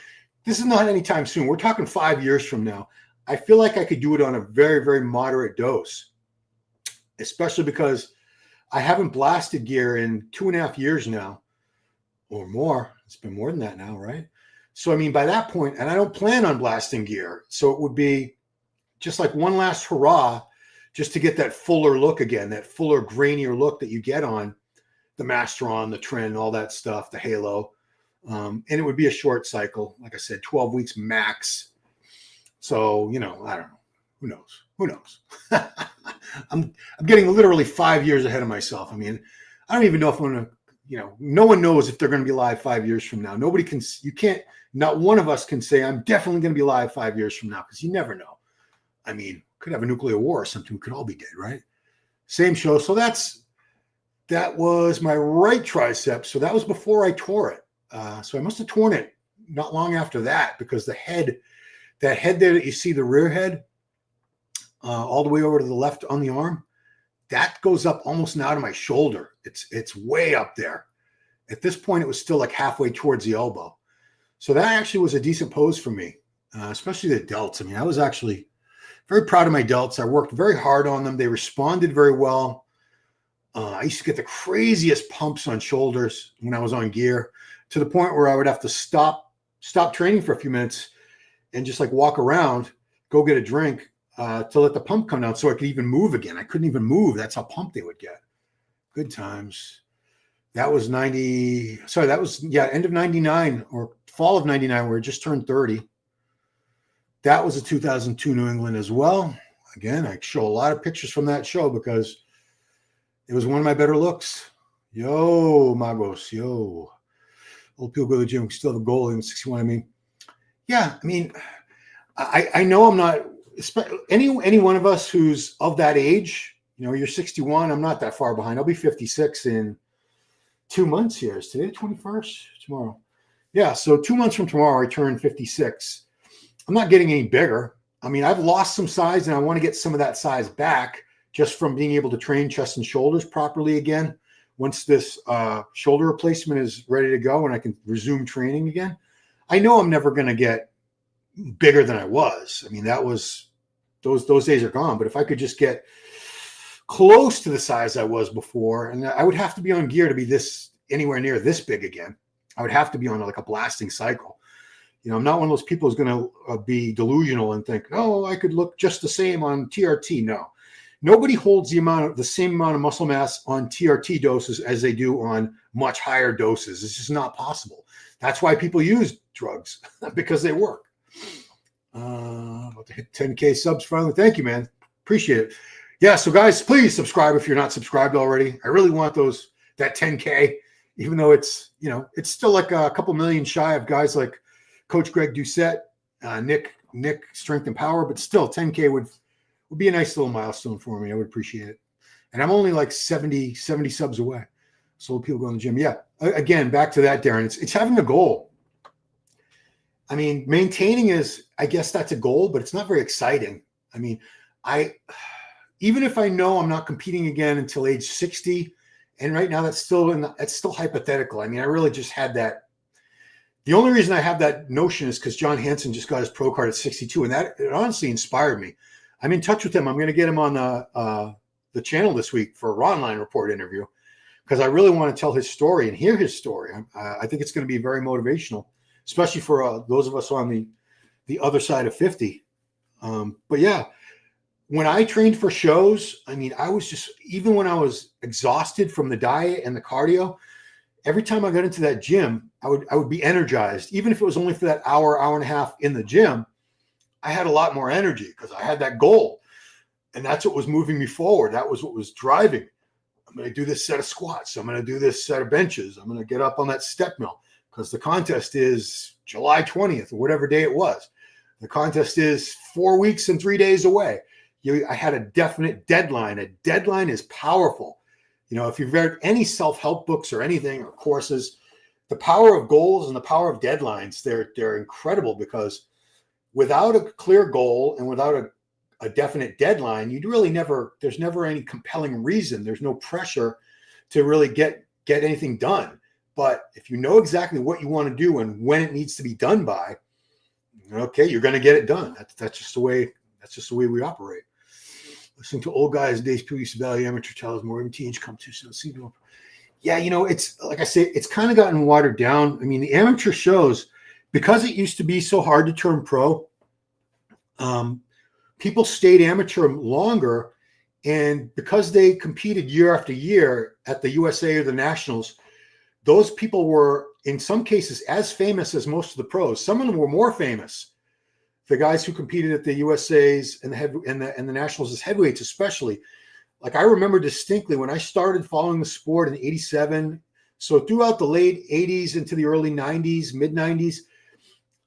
this is not anytime soon. We're talking 5 years from now. I feel like I could do it on a very, very moderate dose, especially because I haven't blasted gear in 2.5 years now or more. It's been more than that now, right? So, I mean, by that point, and I don't plan on blasting gear. So it would be just like one last hurrah just to get that fuller look again, that fuller, grainier look that you get on the Masteron, the Trend, all that stuff, the Halo. And it would be a short cycle. Like I said, 12 weeks max. So, you know, I don't know. Who knows? I'm getting literally 5 years ahead of myself. I mean, I don't even know if I'm going to, no one knows if they're going to be live 5 years from now. Not one of us can say I'm definitely going to be live 5 years from now because you never know. I mean, could have a nuclear war or something. We could all be dead, right? Same show. So that was my right tricep. So that was before I tore it. So I must have torn it not long after that because that head there that you see, the rear head, all the way over to the left on the arm, that goes up almost now to my shoulder. It's way up there. At this point, it was still like halfway towards the elbow. So that actually was a decent pose for me, especially the delts. I mean, I was actually very proud of my delts. I worked very hard on them. They responded very well. I used to get the craziest pumps on shoulders when I was on gear to the point where I would have to stop training for a few minutes and just like walk around, go get a drink to let the pump come down so I could even move again. I couldn't even move. That's how pumped they would get. Good times. That was end of 99 or fall of 99 where it just turned 30. That was a 2002 New England as well. Again, I show a lot of pictures from that show because it was one of my better looks. Yo, Magos, yo. Old people go to the gym, still have a goal in 61. I mean, yeah, I mean, I know I'm not, any one of us who's of that age, you're 61, I'm not that far behind. I'll be 56 in 2 months here. Is today the 21st? Tomorrow. Yeah, so 2 months from tomorrow, I turn 56. I'm not getting any bigger. I mean, I've lost some size and I want to get some of that size back just from being able to train chest and shoulders properly again. Once this shoulder replacement is ready to go and I can resume training again, I know I'm never going to get bigger than I was. I mean, those days are gone. But if I could just get close to the size I was before, and I would have to be on gear to be anywhere near this big again. I would have to be on like a blasting cycle. I'm not one of those people who's going to be delusional and think, oh, I could look just the same on TRT. No. Nobody holds the same amount of muscle mass on TRT doses as they do on much higher doses. It's just not possible. That's why people use drugs because they work. About to hit 10K subs finally. Thank you, man. Appreciate it. Yeah, so guys, please subscribe if you're not subscribed already. I really want that 10K, even though it's still like a couple million shy of guys like Coach Greg Doucette, Nick Strength and Power, but still 10K would be a nice little milestone for me. I would appreciate it. And I'm only like 70 subs away. So people go in the gym. Yeah. Again, back to that, Darren. It's having a goal. I mean, maintaining is, I guess that's a goal, but it's not very exciting. I mean, even if I know I'm not competing again until age 60, and right now that's still hypothetical. I mean, I really just had that. The only reason I have that notion is because John Hansen just got his pro card at 62, and it honestly inspired me. I'm in touch with him. I'm going to get him on the channel this week for a Raw Online Report interview because I really want to tell his story and hear his story. I think it's going to be very motivational, especially for those of us on the other side of 50. But yeah, when I trained for shows, I mean, I was just, even when I was exhausted from the diet and the cardio, every time I got into that gym, I would be energized. Even if it was only for that hour and a half in the gym, I had a lot more energy because I had that goal. And that's what was moving me forward. That was what was driving. I'm going to do this set of squats. I'm going to do this set of benches. I'm going to get up on that step mill because the contest is July 20th or whatever day it was. The contest is 4 weeks and 3 days away. I had a definite deadline. A deadline is powerful. If you've read any self-help books or anything or courses, the power of goals and the power of deadlines, they're incredible because without a clear goal and without a definite deadline, there's never any compelling reason. There's no pressure to really get anything done. But if you know exactly what you want to do and when it needs to be done by, okay, you're going to get it done. That's just the way we operate. Listening to old guys, days people used to value amateur titles more, even teenage competition. Yeah, it's like I say, it's kind of gotten watered down. I mean, the amateur shows, because it used to be so hard to turn pro, people stayed amateur longer, and because they competed year after year at the USA or the Nationals, those people were in some cases as famous as most of the pros. Some of them were more famous. The guys who competed at the USAs and the Nationals as heavyweights, especially. Like I remember distinctly when I started following the sport in '87. So throughout the late '80s into the early '90s, mid '90s,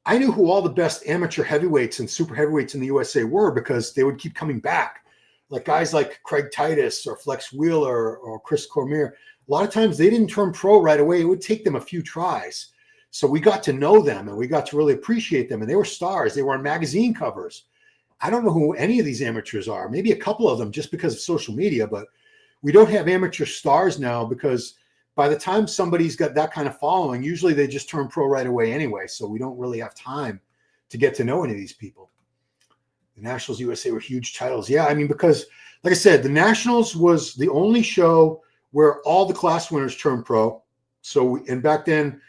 I knew who all the best amateur heavyweights and super heavyweights in the USA were because they would keep coming back. Like guys like Craig Titus or Flex Wheeler or Chris Cormier. A lot of times they didn't turn pro right away. It would take them a few tries. So we got to know them and we got to really appreciate them. And they were stars. They were on magazine covers. I don't know who any of these amateurs are. Maybe a couple of them just because of social media, but we don't have amateur stars now because by the time somebody's got that kind of following, usually they just turn pro right away anyway. So we don't really have time to get to know any of these people. The Nationals USA were huge titles. Yeah, I mean, because like I said, the Nationals was the only show where all the class winners turned pro. And back then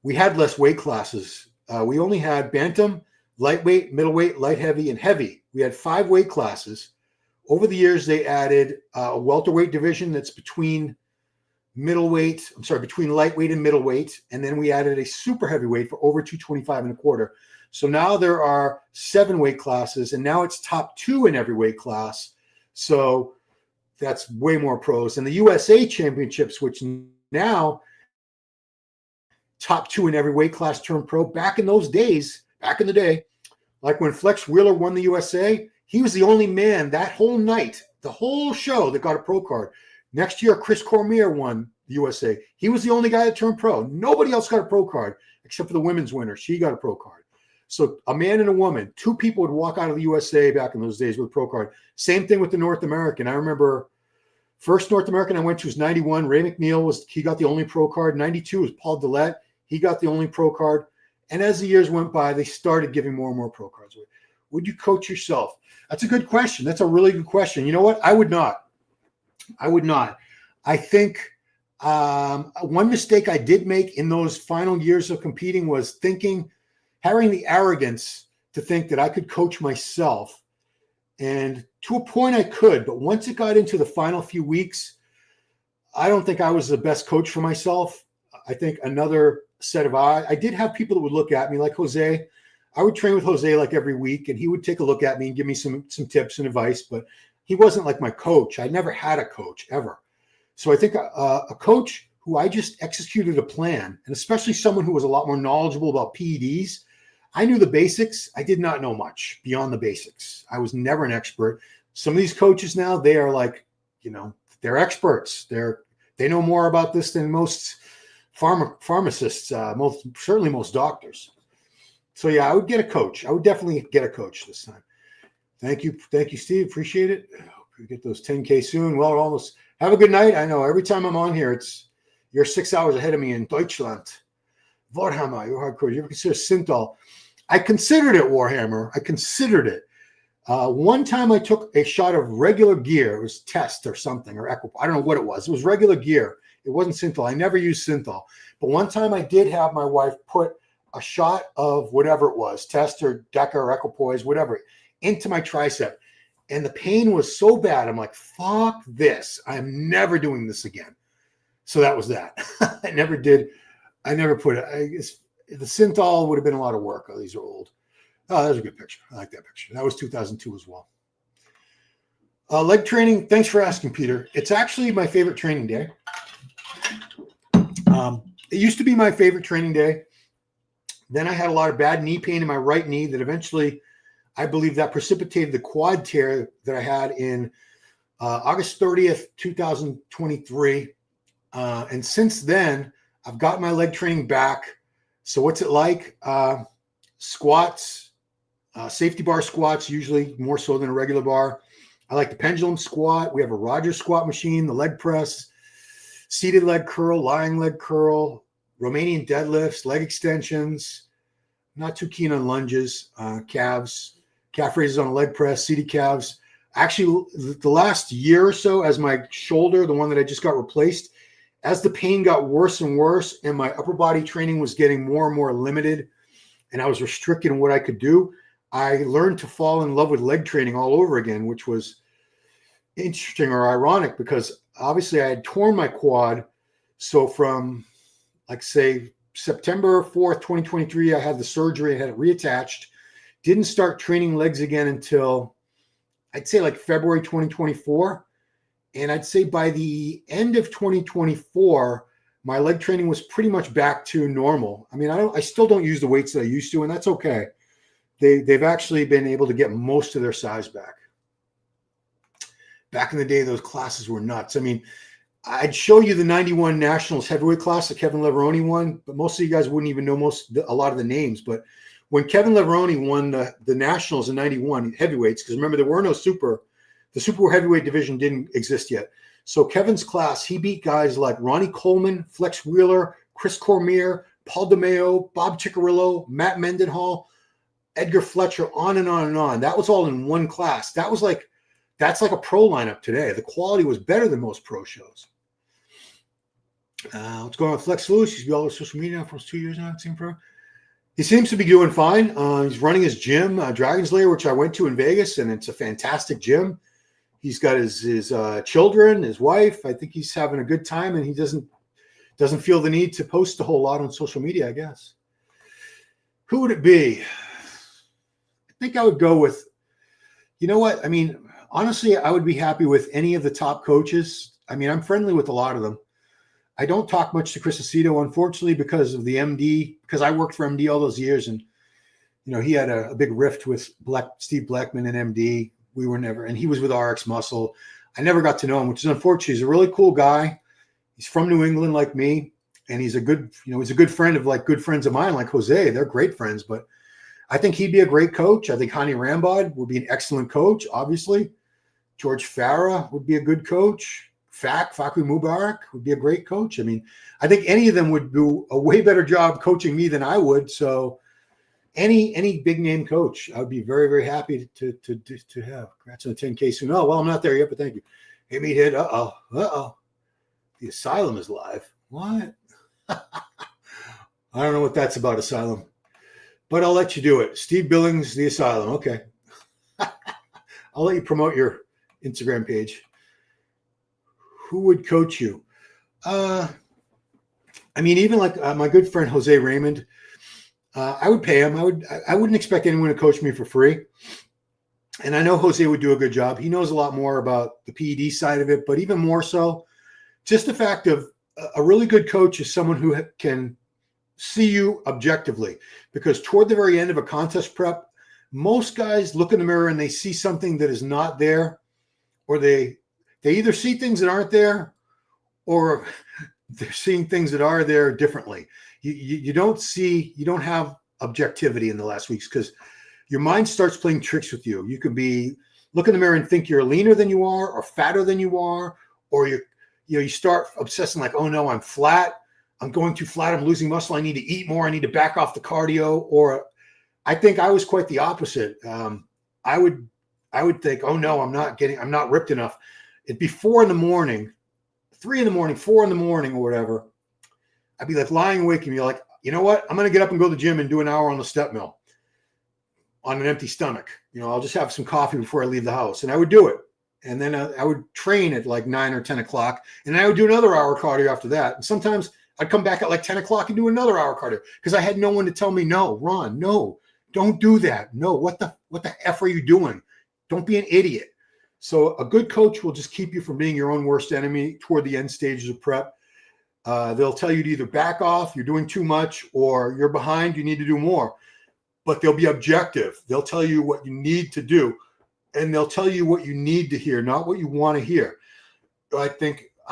we had less weight classes. We only had bantam, lightweight, middleweight, light heavy, and heavy. We had 5 weight classes. Over the years, they added a welterweight division that's between lightweight and middleweight. And then we added a super heavyweight for over 225 and a quarter. So now there are 7 weight classes, and now it's top 2 in every weight class. So that's way more pros. And the USA Championships, which now top 2 in every weight class turned pro. Back in those days, back in the day, like when Flex Wheeler won the USA, he was the only man that whole night, the whole show that got a pro card. Next year, Chris Cormier won the USA. He was the only guy that turned pro. Nobody else got a pro card except for the women's winner. She got a pro card. So a man and a woman, 2 people would walk out of the USA back in those days with a pro card. Same thing with the North American. I remember first North American I went to was 91. Ray McNeil he got the only pro card. 92 was Paul Dillette. He got the only pro card. And as the years went by, they started giving more and more pro cards away. Would you coach yourself? That's a good question. That's a really good question. You know what? I would not. I think one mistake I did make in those final years of competing was having the arrogance to think that I could coach myself. And to a point I could, but once it got into the final few weeks, I don't think I was the best coach for myself. I think another set of eyes. I did have people that would look at me like Jose. I would train with Jose like every week, and he would take a look at me and give me some tips and advice, but he wasn't like my coach. I never had a coach ever. So I think a coach who I just executed a plan, and especially someone who was a lot more knowledgeable about PEDs. I knew the basics. I did not know much beyond the basics. I was never an expert. Some of these coaches now, they are like, they're experts. They know more about this than most pharmacists, certainly most doctors. So yeah, I would get a coach. I would definitely get a coach this time. Thank you, Steve. Appreciate it. Hope we get those 10K soon. Well, almost. Have a good night. I know every time I'm on here, you're 6 hours ahead of me in Deutschland. Warhammer, you're hardcore. You ever consider Synthol? I considered it, Warhammer. I considered it. One time I took a shot of regular gear. It was Test or something, or Equip. I don't know what it was. It was regular gear. It wasn't Synthol. I never used Synthol. But one time I did have my wife put a shot of whatever it was, Test or Deca or Equipoise, whatever, into my tricep. And the pain was so bad. I'm like, fuck this. I'm never doing this again. So that was that. I never put it. The Synthol would have been a lot of work. Oh, these are old. Oh, that's a good picture. I like that picture. That was 2002 as well. Leg training. Thanks for asking, Peter. It's actually my favorite training day. It used to be my favorite training day. Then I had a lot of bad knee pain in my right knee that eventually, I believe that precipitated the quad tear that I had in August 30th, 2023. And since then, I've got my leg training back. So what's it like? Squats, safety bar squats, usually more so than a regular bar. I like the pendulum squat. We have a Rogers squat machine, the leg press, seated leg curl, lying leg curl, Romanian deadlifts, leg extensions. Not too keen on lunges, calves, calf raises on a leg press, seated calves. Actually, the last year or so, as my shoulder, the one that I just got replaced, as the pain got worse and worse and my upper body training was getting more and more limited and I was restricted in what I could do, I learned to fall in love with leg training all over again, which was interesting or ironic because obviously I had torn my quad. So from, like, say, September 4th, 2023, I had the surgery and had it reattached. Didn't start training legs again until, I'd say, like February 2024. And I'd say by the end of 2024, my leg training was pretty much back to normal. I mean, I still don't use the weights that I used to, and that's okay. They've actually been able to get most of their size back. Back in the day, those classes were nuts. I mean, I'd show you the 91 Nationals heavyweight class that Kevin Leveroni won, but most of you guys wouldn't even know a lot of the names. But when Kevin Leveroni won the Nationals in 91 heavyweights, because remember, there were no the super heavyweight division didn't exist yet. So Kevin's class, he beat guys like Ronnie Coleman, Flex Wheeler, Chris Cormier, Paul DeMeo, Bob Ciccarello, Matt Mendenhall, Edgar Fletcher, on and on and on. That was all in one class. That's like a pro lineup today. The quality was better than most pro shows. What's going on with Flex Lewis? He's been all over social media for 2 years now. Pro. He seems to be doing fine. He's running his gym, Dragon's Lair, which I went to in Vegas, and it's a fantastic gym. He's got his children, his wife. I think he's having a good time, and he doesn't feel the need to post a whole lot on social media, I guess. Who would it be? I think I would go with, you know what? I mean, honestly, I would be happy with any of the top coaches. I mean, I'm friendly with a lot of them. I don't talk much to Chris Aceto, unfortunately, because of the MD, because I worked for MD all those years, and he had a big rift with Steve Blackman and MD. We were never, and he was with RX Muscle. I never got to know him, which is unfortunate. He's a really cool guy. He's from New England like me, and he's a good friend of like good friends of mine, like Jose. They're great friends, but I think he'd be a great coach. I think Hani Rambod would be an excellent coach, obviously. George Farah would be a good coach. Faku Mubarak would be a great coach. I mean, I think any of them would do a way better job coaching me than I would. So any big name coach, I would be very, very happy to have. Congrats on the 10K soon. Oh, well, I'm not there yet, but thank you. Hey, Meathead. Uh-oh. The Asylum is live. What? I don't know what that's about, Asylum. But I'll let you do it. Steve Billings, The Asylum. Okay. I'll let you promote your Instagram page. Who would coach you? I mean, even like my good friend Jose Raymond, I would pay him. I wouldn't expect anyone to coach me for free. And I know Jose would do a good job. He knows a lot more about the PED side of it, but even more so, just the fact of a really good coach is someone who can see you objectively. Because toward the very end of a contest prep, most guys look in the mirror and they see something that is not there, or they either see things that aren't there, or they're seeing things that are there differently. You don't have objectivity in the last weeks because your mind starts playing tricks with you. You could be look in the mirror and think you're leaner than you are, or fatter than you are, or you start obsessing like, oh no, I'm flat. I'm going too flat. I'm losing muscle. I need to eat more. I need to back off the cardio. Or I think I was quite the opposite. I would think, oh no, I'm not ripped enough. It'd be 4 a.m, 3 a.m, 4 a.m, or whatever. I'd be like lying awake and be like, you know what? I'm going to get up and go to the gym and do an hour on the step mill on an empty stomach. I'll just have some coffee before I leave the house. And I would do it. And then I would train at like 9 or 10 o'clock. And I would do another hour cardio after that. And sometimes I'd come back at like 10 o'clock and do another hour cardio because I had no one to tell me, no, Ron, no, don't do that. No, what the F are you doing? Don't be an idiot. So a good coach will just keep you from being your own worst enemy toward the end stages of prep. They'll tell you to either back off, you're doing too much, or you're behind, you need to do more. But they'll be objective. They'll tell you what you need to do, and they'll tell you what you need to hear, not what you want to hear. I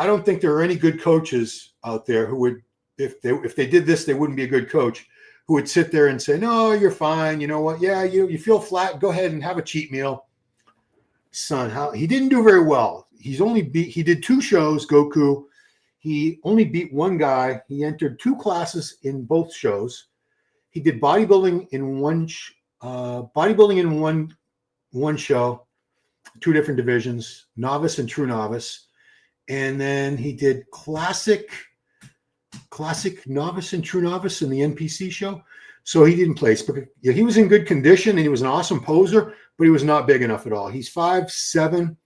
don't think there are any good coaches out there who would, if they did this, they wouldn't be a good coach, who would sit there and say, no, you're fine. You know what? Yeah, you feel flat. Go ahead and have a cheat meal. Son, he didn't do very well. He did 2 shows, Goku. He only beat one guy. He entered 2 classes in both shows. He did bodybuilding in one show, 2 different divisions, novice and true novice. And then he did classic novice and true novice in the NPC show. So he didn't place, but he was in good condition and he was an awesome poser, but he was not big enough at all. He's 5'7".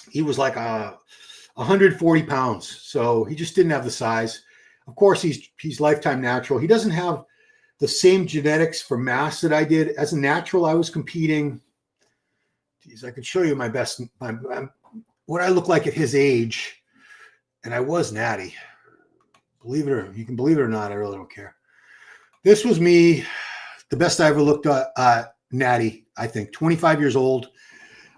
He was like 140 pounds. So he just didn't have the size. Of course, he's lifetime natural. He doesn't have the same genetics for mass that I did. As a natural, I was competing. Geez, I could show you my best, what I look like at his age. And I was natty. You can believe it or not, I really don't care. This was me, the best I ever looked at natty, I think. 25 years old.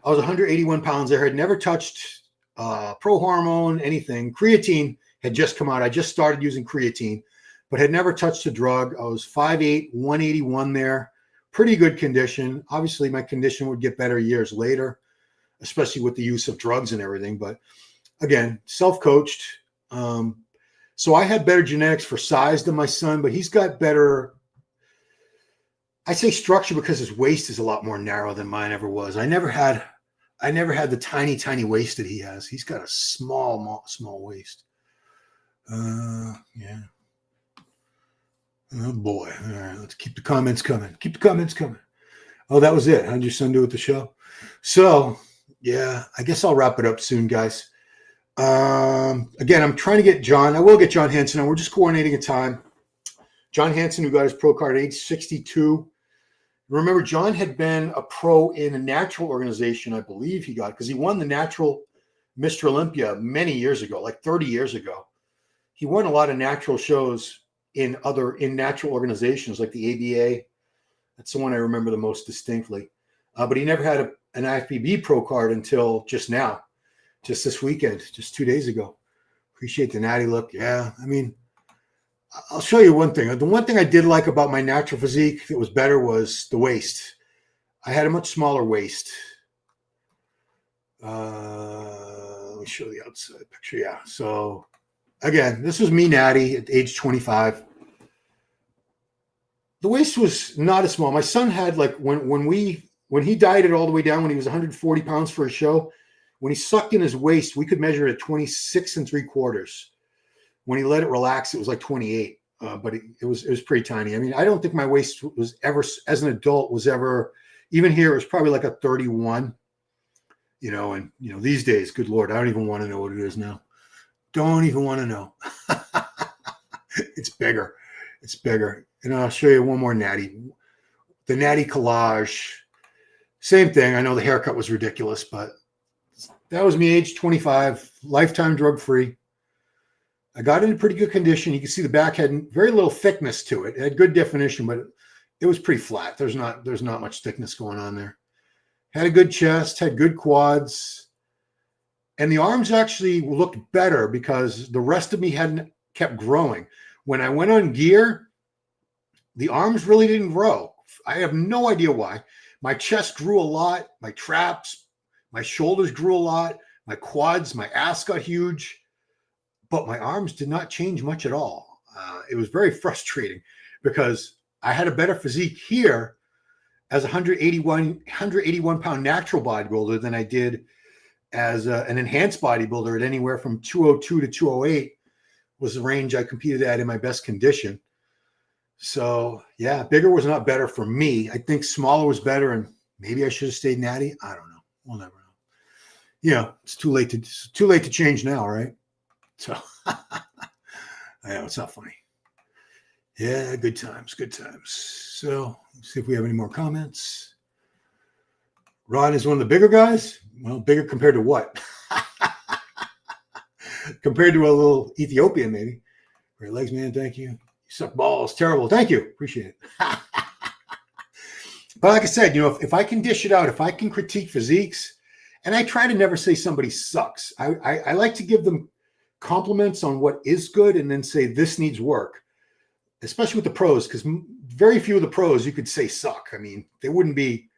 I was 181 pounds. I had never touched pro hormone, anything. Creatine had just come out. I just started using creatine, but had never touched a drug. I was 5'8", 181 there. Pretty good condition. Obviously, my condition would get better years later, especially with the use of drugs and everything. But again, self-coached. So I had better genetics for size than my son, but he's got better, I say structure because his waist is a lot more narrow than mine ever was. I never had the tiny, tiny waist that he has. He's got a small waist. Yeah. Oh boy. All right, let's keep the comments coming. Oh, that was it. How'd your son do with the show? So yeah, I guess I'll wrap it up soon, guys. Again, I'm trying to get John. I will get John Hansen, and we're just coordinating a time. John Hansen, who got his pro card at age 62. Remember, John had been a pro in a natural organization, I believe he got, because he won the natural Mr. Olympia many years ago, like 30 years ago. He won a lot of natural shows in natural organizations like the ABA. That's the one I remember the most distinctly. But he never had an IFBB pro card until just now. Just this weekend, just 2 days ago. Appreciate the natty look. Yeah, I mean, I'll show you one thing. The one thing I did like about my natural physique that was better was the waist. I had a much smaller waist. Let me show the outside picture. Yeah. So again, this was me natty at age 25. The waist was not as small. My son had like when he dieted all the way down when he was 140 pounds for a show. When he sucked in his waist, we could measure it at 26 3/4. When he let it relax, it was like 28, but it was pretty tiny. I mean, I don't think my waist was ever, as an adult, was ever, even here, it was probably like a 31, and, these days, good Lord, I don't even want to know what it is now. Don't even want to know. It's bigger. It's bigger. And I'll show you one more natty. The natty collage. Same thing. I know the haircut was ridiculous, but that was me, age 25, lifetime drug-free. I got it in pretty good condition. You can see the back had very little thickness to it. It had good definition, but it was pretty flat. There's not much thickness going on there. Had a good chest, had good quads. And the arms actually looked better because the rest of me hadn't kept growing. When I went on gear, the arms really didn't grow. I have no idea why. My chest grew a lot. My traps, my shoulders grew a lot. My quads, my ass got huge. But my arms did not change much at all. It was very frustrating because I had a better physique here as a 181 pound natural bodybuilder than I did as an enhanced bodybuilder at anywhere from 202 to 208 was the range I competed at in my best condition. So yeah, bigger was not better for me. I think smaller was better, and maybe I should have stayed natty. I don't know. We'll never know. Yeah, it's too late to change now, right? So I know it's not funny. Yeah, good times, good times. So let's see if we have any more comments. Ron is one of the bigger guys. Well, bigger compared to what? Compared to a little Ethiopian, maybe. Great legs, man. Thank you. You suck balls. Terrible. Thank you. Appreciate it. But like I said, if I can dish it out, if I can critique physiques, and I try to never say somebody sucks. I like to give them compliments on what is good and then say this needs work, especially with the pros, because very few of the pros you could say suck. I mean, they wouldn't be.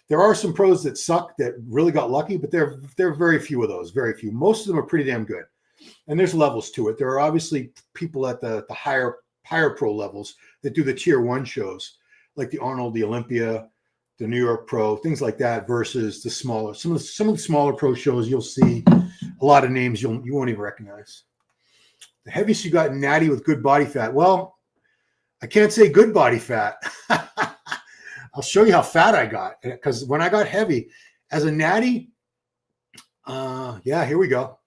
There are some pros that suck that really got lucky, but there are very few of those. Very few. Most of them are pretty damn good, and there's levels to it. There are obviously people at the higher pro levels that do the tier 1 shows, like the Arnold, the Olympia, the New York Pro, things like that, versus the smaller. Some of the smaller pro shows, you'll see a lot of names you won't even recognize. The heaviest you got natty with good body fat. Well, I can't say good body fat. I'll show you how fat I got, because when I got heavy as a natty, yeah, here we go.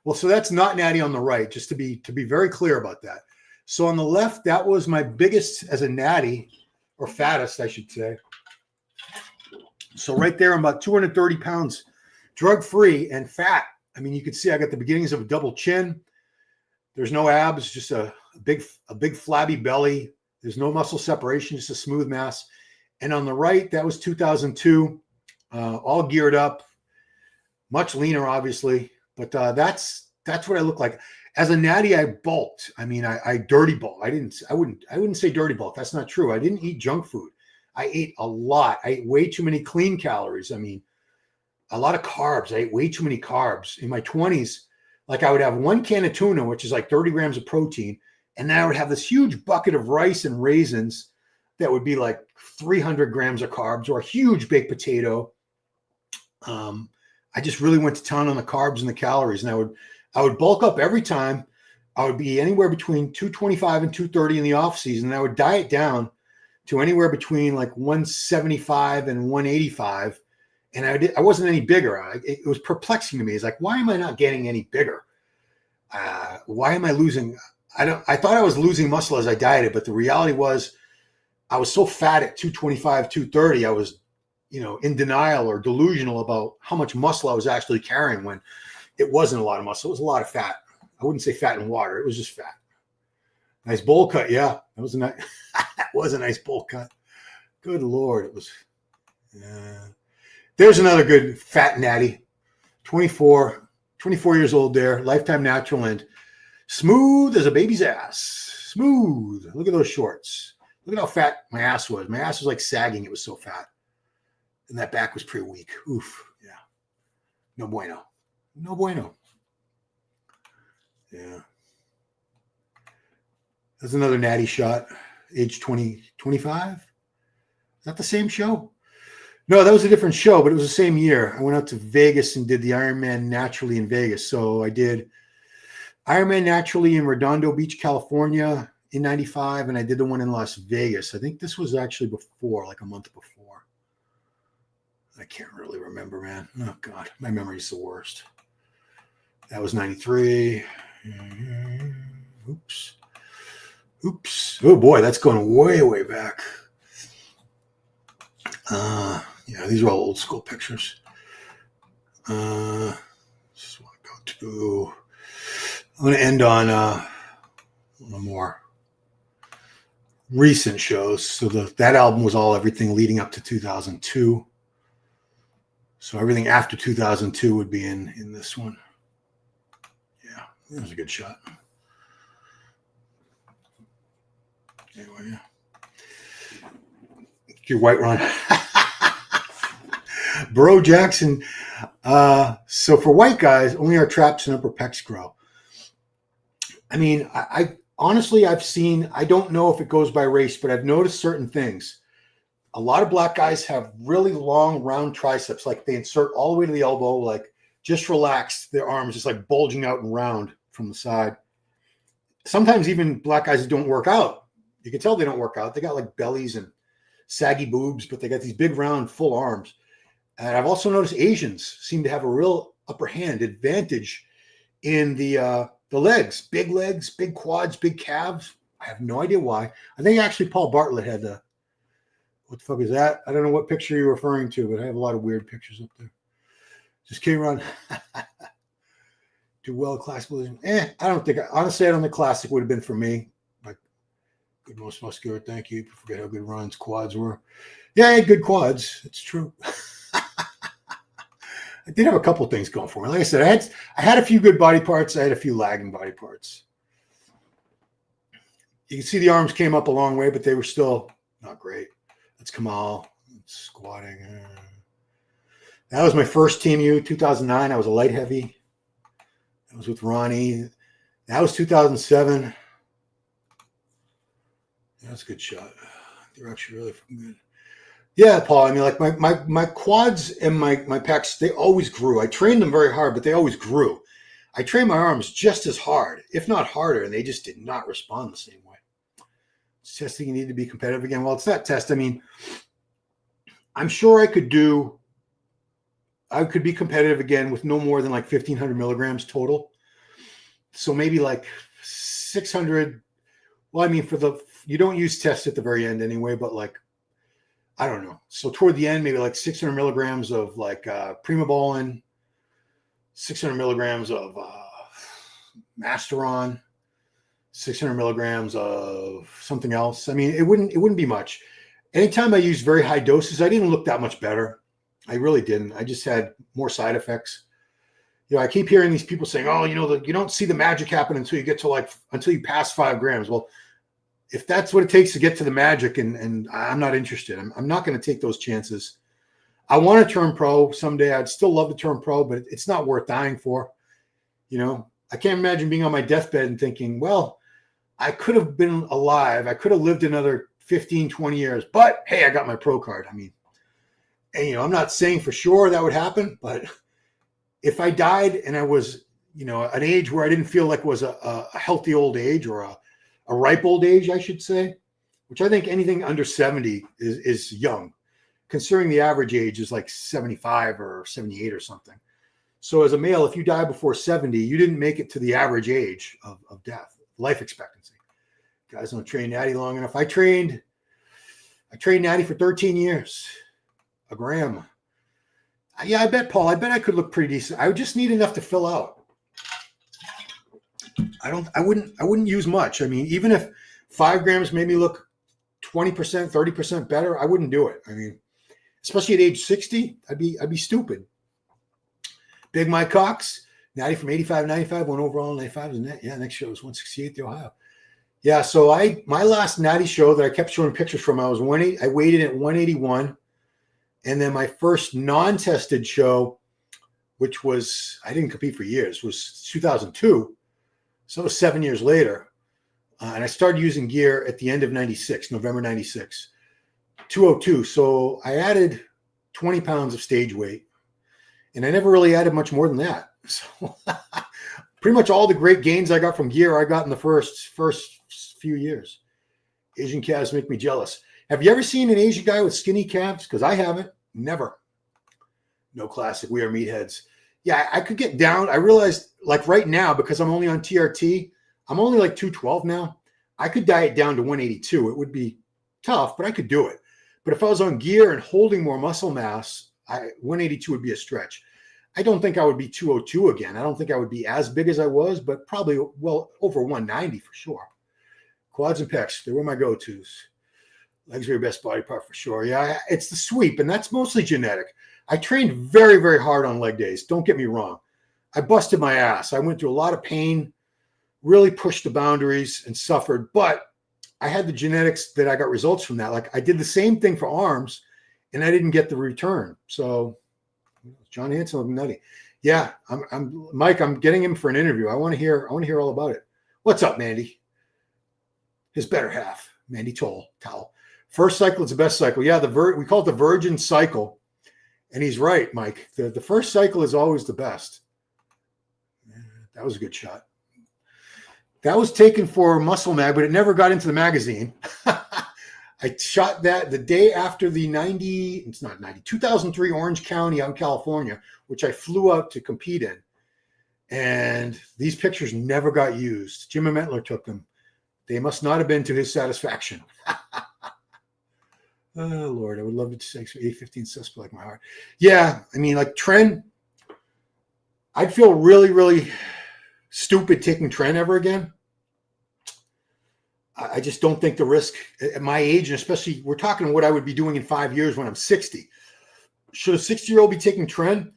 Well, so that's not natty on the right, just to be very clear about that. So on the left, that was my biggest as a natty, or fattest, I should say. So right there, I'm about 230 pounds, drug-free and fat. I mean, you can see I got the beginnings of a double chin. There's no abs, just a big flabby belly. There's no muscle separation, just a smooth mass. And on the right, that was 2002, all geared up, much leaner, obviously. But that's what I look like. As a natty, I bulked. I mean, I dirty bulked. I wouldn't say dirty bulk. That's not true. I didn't eat junk food. I ate a lot. I ate way too many clean calories. I mean, a lot of carbs. I ate way too many carbs. In my 20s, like I would have 1 can of tuna, which is like 30 grams of protein. And then I would have this huge bucket of rice and raisins that would be like 300 grams of carbs, or a huge baked potato. I just really went to town on the carbs and the calories. And I would bulk up every time. I would be anywhere between 225 and 230 in the off season. And I would diet down to anywhere between like 175 and 185. And I wasn't any bigger. It was perplexing to me. It's like, why am I not getting any bigger? Why am I losing? I thought I was losing muscle as I dieted, but the reality was I was so fat at 225, 230. I was, in denial or delusional about how much muscle I was actually carrying, when it wasn't a lot of muscle. It was a lot of fat. I wouldn't say fat and water. It was just fat. Nice bowl cut. Yeah, that was a nice bowl cut. Good Lord. It was, there's another good fat natty, 24 years old there, lifetime natural, and smooth as a baby's ass. Smooth. Look at those shorts. Look at how fat my ass was. My ass was like sagging. It was so fat. And that back was pretty weak. Oof. Yeah. No bueno. No bueno. Yeah. That's another natty shot. Age 20, 25. Is that the same show? No, that was a different show, but it was the same year. I went out to Vegas and did the Ironman naturally in Vegas. So I did Ironman naturally in Redondo Beach, California in 95, and I did the one in Las Vegas. I think this was actually before, like a month before. I can't really remember, man. Oh, God. My memory's the worst. That was 93. Oops. Oops. Oh boy, that's going way, way back. Yeah, these are all old school pictures. Just want to go to. I'm going to end on one more recent shows. So that album was all everything leading up to 2002. So everything after 2002 would be in this one. Yeah, that was a good shot. Anyway, yeah. Your white run. Bro Jackson. So for white guys, only our traps and upper pecs grow. I mean, I honestly, I've seen, I don't know if it goes by race, but I've noticed certain things. A lot of black guys have really long, round triceps, like they insert all the way to the elbow, like just relaxed, their arms just like bulging out and round from the side. Sometimes even black guys that don't work out, you can tell they don't work out. They got like bellies and saggy boobs, but they got these big, round, full arms. And I've also noticed Asians seem to have a real upper hand advantage in the legs, big quads, big calves. I have no idea why. I think actually Paul Bartlett had the, what the fuck is that? I don't know what picture you're referring to, but I have a lot of weird pictures up there. Just came around. Do well classic position. I don't think, honestly, I don't think classic would have been for me. Like, good, most muscular, thank you. Forget how good Ron's quads were. Yeah, I had good quads. It's true. I did have a couple of things going for me. Like I said, I had a few good body parts. I had a few lagging body parts. You can see the arms came up a long way, but they were still not great. That's Kamal squatting. That was my first Team U, 2009. I was a light heavy. I was with Ronnie. That was 2007. That's a good shot. They're actually really fucking good. Yeah, Paul. I mean, like my quads and my pecs, they always grew. I trained them very hard, but they always grew. I trained my arms just as hard, if not harder, and they just did not respond the same way. It's testing you need to be competitive again. Well, it's that test. I mean, I'm sure I could be competitive again with no more than like 1,500 milligrams total. So maybe like 600. Well, I mean, you don't use tests at the very end anyway, but like, I don't know. So toward the end, maybe like 600 milligrams of like Primobolan, 600 milligrams of Masteron, 600 milligrams of something else. I mean, it wouldn't be much. Anytime I used very high doses, I didn't look that much better. I really didn't. I just had more side effects. You know, I keep hearing these people saying, "Oh, you know, you don't see the magic happen until you pass 5 grams." Well, if that's what it takes to get to the magic, and I'm not interested. I'm not going to take those chances. I want to turn pro someday. I'd still love to turn pro, but it's not worth dying for. You know, I can't imagine being on my deathbed and thinking, well, I could have been alive. I could have lived another 15, 20 years, but hey, I got my pro card. I mean, and, you know, I'm not saying for sure that would happen, but if I died and I was, you know, an age where I didn't feel like was a healthy old age or a ripe old age, I should say, which I think anything under 70 is young, considering the average age is like 75 or 78 or something. So as a male, if you die before 70, you didn't make it to the average age of death, life expectancy. Guys don't train natty long enough. I trained natty for 13 years, a gram. Yeah, I bet, Paul, I could look pretty decent. I would just need enough to fill out. I wouldn't use much. I mean, even if 5 grams made me look 20%, 30% better, I wouldn't do it. I mean, especially at age 60, I'd be stupid. Big Mike Cox, natty from 85, 95, went overall 95. Next show was 168, the Ohio. Yeah, so my last natty show that I kept showing pictures from, I weighed in at 181. And then my first non-tested show, which was, I didn't compete for years, was 2002. So it was 7 years later. And I started using gear at the end of 96, November 96, 202. So I added 20 pounds of stage weight. And I never really added much more than that. So pretty much all the great gains I got from gear, I got in the first few years. Asian calves make me jealous. Have you ever seen an Asian guy with skinny calves? Because I haven't. Never. No classic. We are meatheads. Yeah, I could get down. I realized, like right now, because I'm only on TRT, I'm only like 212 now. I could diet down to 182. It would be tough, but I could do it. But if I was on gear and holding more muscle mass, 182 would be a stretch. I don't think I would be 202 again. I don't think I would be as big as I was, but probably well over 190 for sure. Quads and pecs, they were my go-tos. Legs were your best body part for sure. Yeah, it's the sweep, and that's mostly genetic. I trained very, very hard on leg days. Don't get me wrong. I busted my ass. I went through a lot of pain, really pushed the boundaries and suffered, but I had the genetics that I got results from that. Like I did the same thing for arms and I didn't get the return. So John Hanson looking nutty. Yeah, I'm Mike, I'm getting him for an interview. I want to hear all about it. What's up, Mandy? His better half, Mandy Towel. First cycle is the best cycle. Yeah, we call it the virgin cycle. And he's right, Mike. The first cycle is always the best. That was a good shot. That was taken for Muscle Mag, but it never got into the magazine. I shot that the day after the 2003 Orange County out in California, which I flew out to compete in. And these pictures never got used. Jim Mentler took them. They must not have been to his satisfaction. Oh, Lord, I would love to say 815 sus like my heart. Yeah, I mean, like Tren, I'd feel really, really stupid taking Tren ever again. I just don't think the risk at my age, and especially we're talking what I would be doing in 5 years when I'm 60. Should a 60-year-old be taking Tren?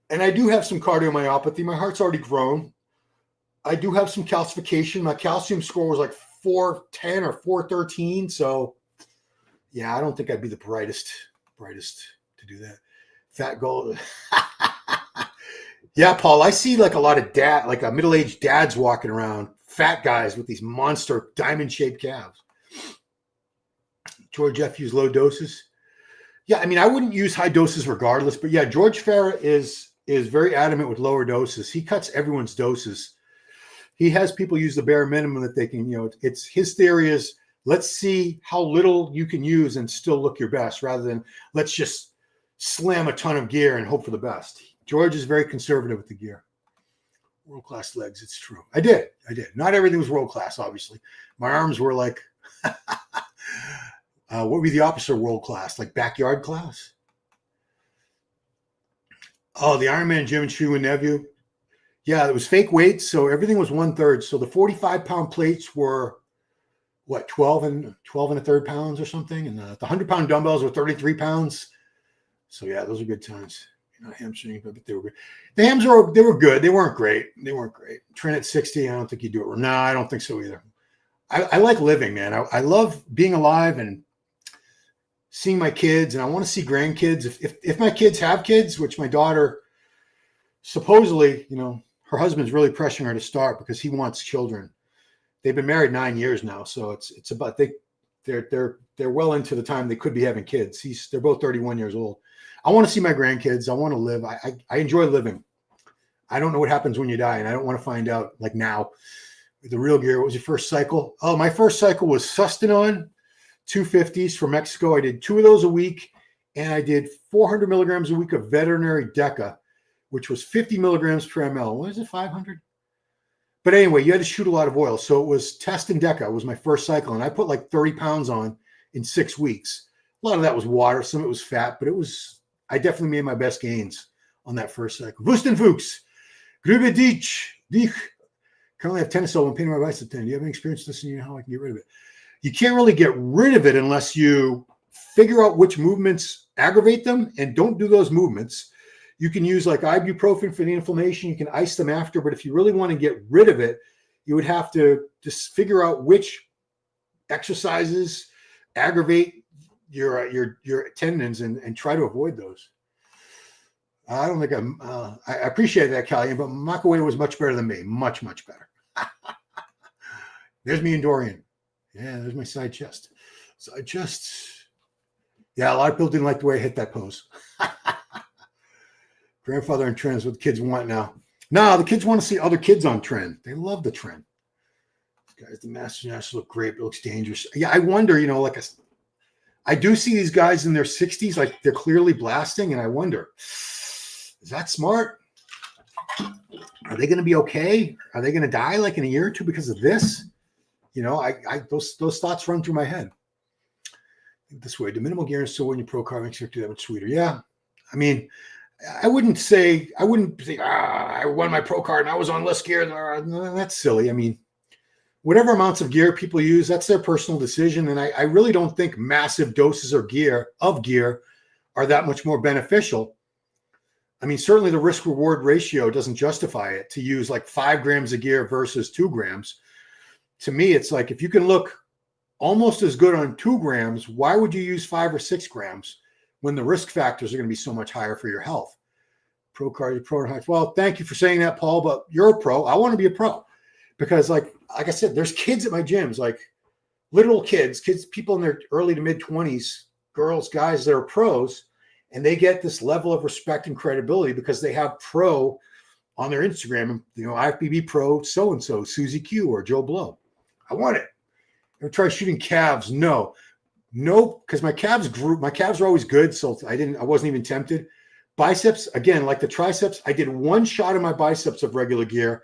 And I do have some cardiomyopathy. My heart's already grown. I do have some calcification. My calcium score was like 410 or 413. So, yeah, I don't think I'd be the brightest to do that. Fat goal. Yeah, Paul, I see like a lot of middle-aged dads walking around, fat guys with these monster diamond-shaped calves. George F. used low doses. Yeah, I mean, I wouldn't use high doses regardless, but yeah, George Farah is very adamant with lower doses. He cuts everyone's doses. He has people use the bare minimum that they can, it's his theory is let's see how little you can use and still look your best rather than let's just slam a ton of gear and hope for the best. George is very conservative with the gear. World-class legs, it's true. I did. Not everything was world-class, obviously. My arms were like, what would be the opposite of world-class? Like backyard class? Oh, the Ironman Jim and Shu and nephew. Yeah, it was fake weights, so everything was 1/3. So the 45-pound plates were, 12 and a third pounds or something? And the 100-pound dumbbells were 33 pounds. So, yeah, those are good times. Not hamstring, but they were good. The hams they were good. They weren't great. Trent at 60, I don't think you do it. No, I don't think so either. I like living, man. I love being alive and seeing my kids, and I want to see grandkids. If my kids have kids, which my daughter supposedly, her husband's really pressuring her to start because he wants children. They've been married 9 years now, so it's about they're well into the time they could be having kids. They're both 31 years old. I want to see my grandkids. I want to live. I enjoy living. I don't know what happens when you die, and I don't want to find out like now. The real gear, what was your first cycle? Oh, my first cycle was Sustanon 250s from Mexico. I did 2 of those a week, and I did 400 milligrams a week of veterinary Deca, which was 50 milligrams per ml. What is it, 500? But anyway, you had to shoot a lot of oil. So it was Test and Deca was my first cycle, and I put like 30 pounds on in 6 weeks. A lot of that was water. Some of it was fat, but I definitely made my best gains on that first cycle. Wusten Fuchs. Grube dich. Currently have tennis elbow and pain in my bicep tendon. Do you have any experience with this and you know how I can get rid of it? You can't really get rid of it unless you figure out which movements aggravate them and don't do those movements. You can use like ibuprofen for the inflammation. You can ice them after, but if you really want to get rid of it, you would have to just figure out which exercises aggravate your tendons and try to avoid those. I don't think I appreciate that, Callian, but Makaway was much better than me. Much, much better. There's me and Dorian. Yeah, there's my side chest. Side chest. Yeah, a lot of people didn't like the way I hit that pose. Grandfather and trends, what the kids want now. No, the kids want to see other kids on trend. They love the trend. Guys, the Masters National look great, but it looks dangerous. Yeah, I wonder, I do see these guys in their 60s, like they're clearly blasting, and I wonder, is that smart? Are they going to be okay? Are they going to die like in a year or two because of this? those thoughts run through my head. This way, the minimal gear is still when your pro car makes it that much sweeter. Yeah. I mean, I wouldn't say, I won my pro card and I was on less gear. No, that's silly. I mean, whatever amounts of gear people use, that's their personal decision. And I really don't think massive doses of gear are that much more beneficial. I mean, certainly the risk reward ratio doesn't justify it to use like 5 grams of gear versus 2 grams. To me, it's like, if you can look almost as good on 2 grams, why would you use 5 or 6 grams when the risk factors are going to be so much higher for your health? Pro card, pro. Well, thank you for saying that, Paul, but you're a pro. I want to be a pro because like I said, there's kids at my gyms, like literal kids, people in their early to mid 20s, girls, guys that are pros, and they get this level of respect and credibility because they have pro on their Instagram, IFBB pro so-and-so, Susie Q or Joe Blow. I want it. Ever try shooting calves? No, because my calves grew. My calves are always good, so I wasn't even tempted. Biceps, again, like the triceps, I did 1 shot of my biceps of regular gear.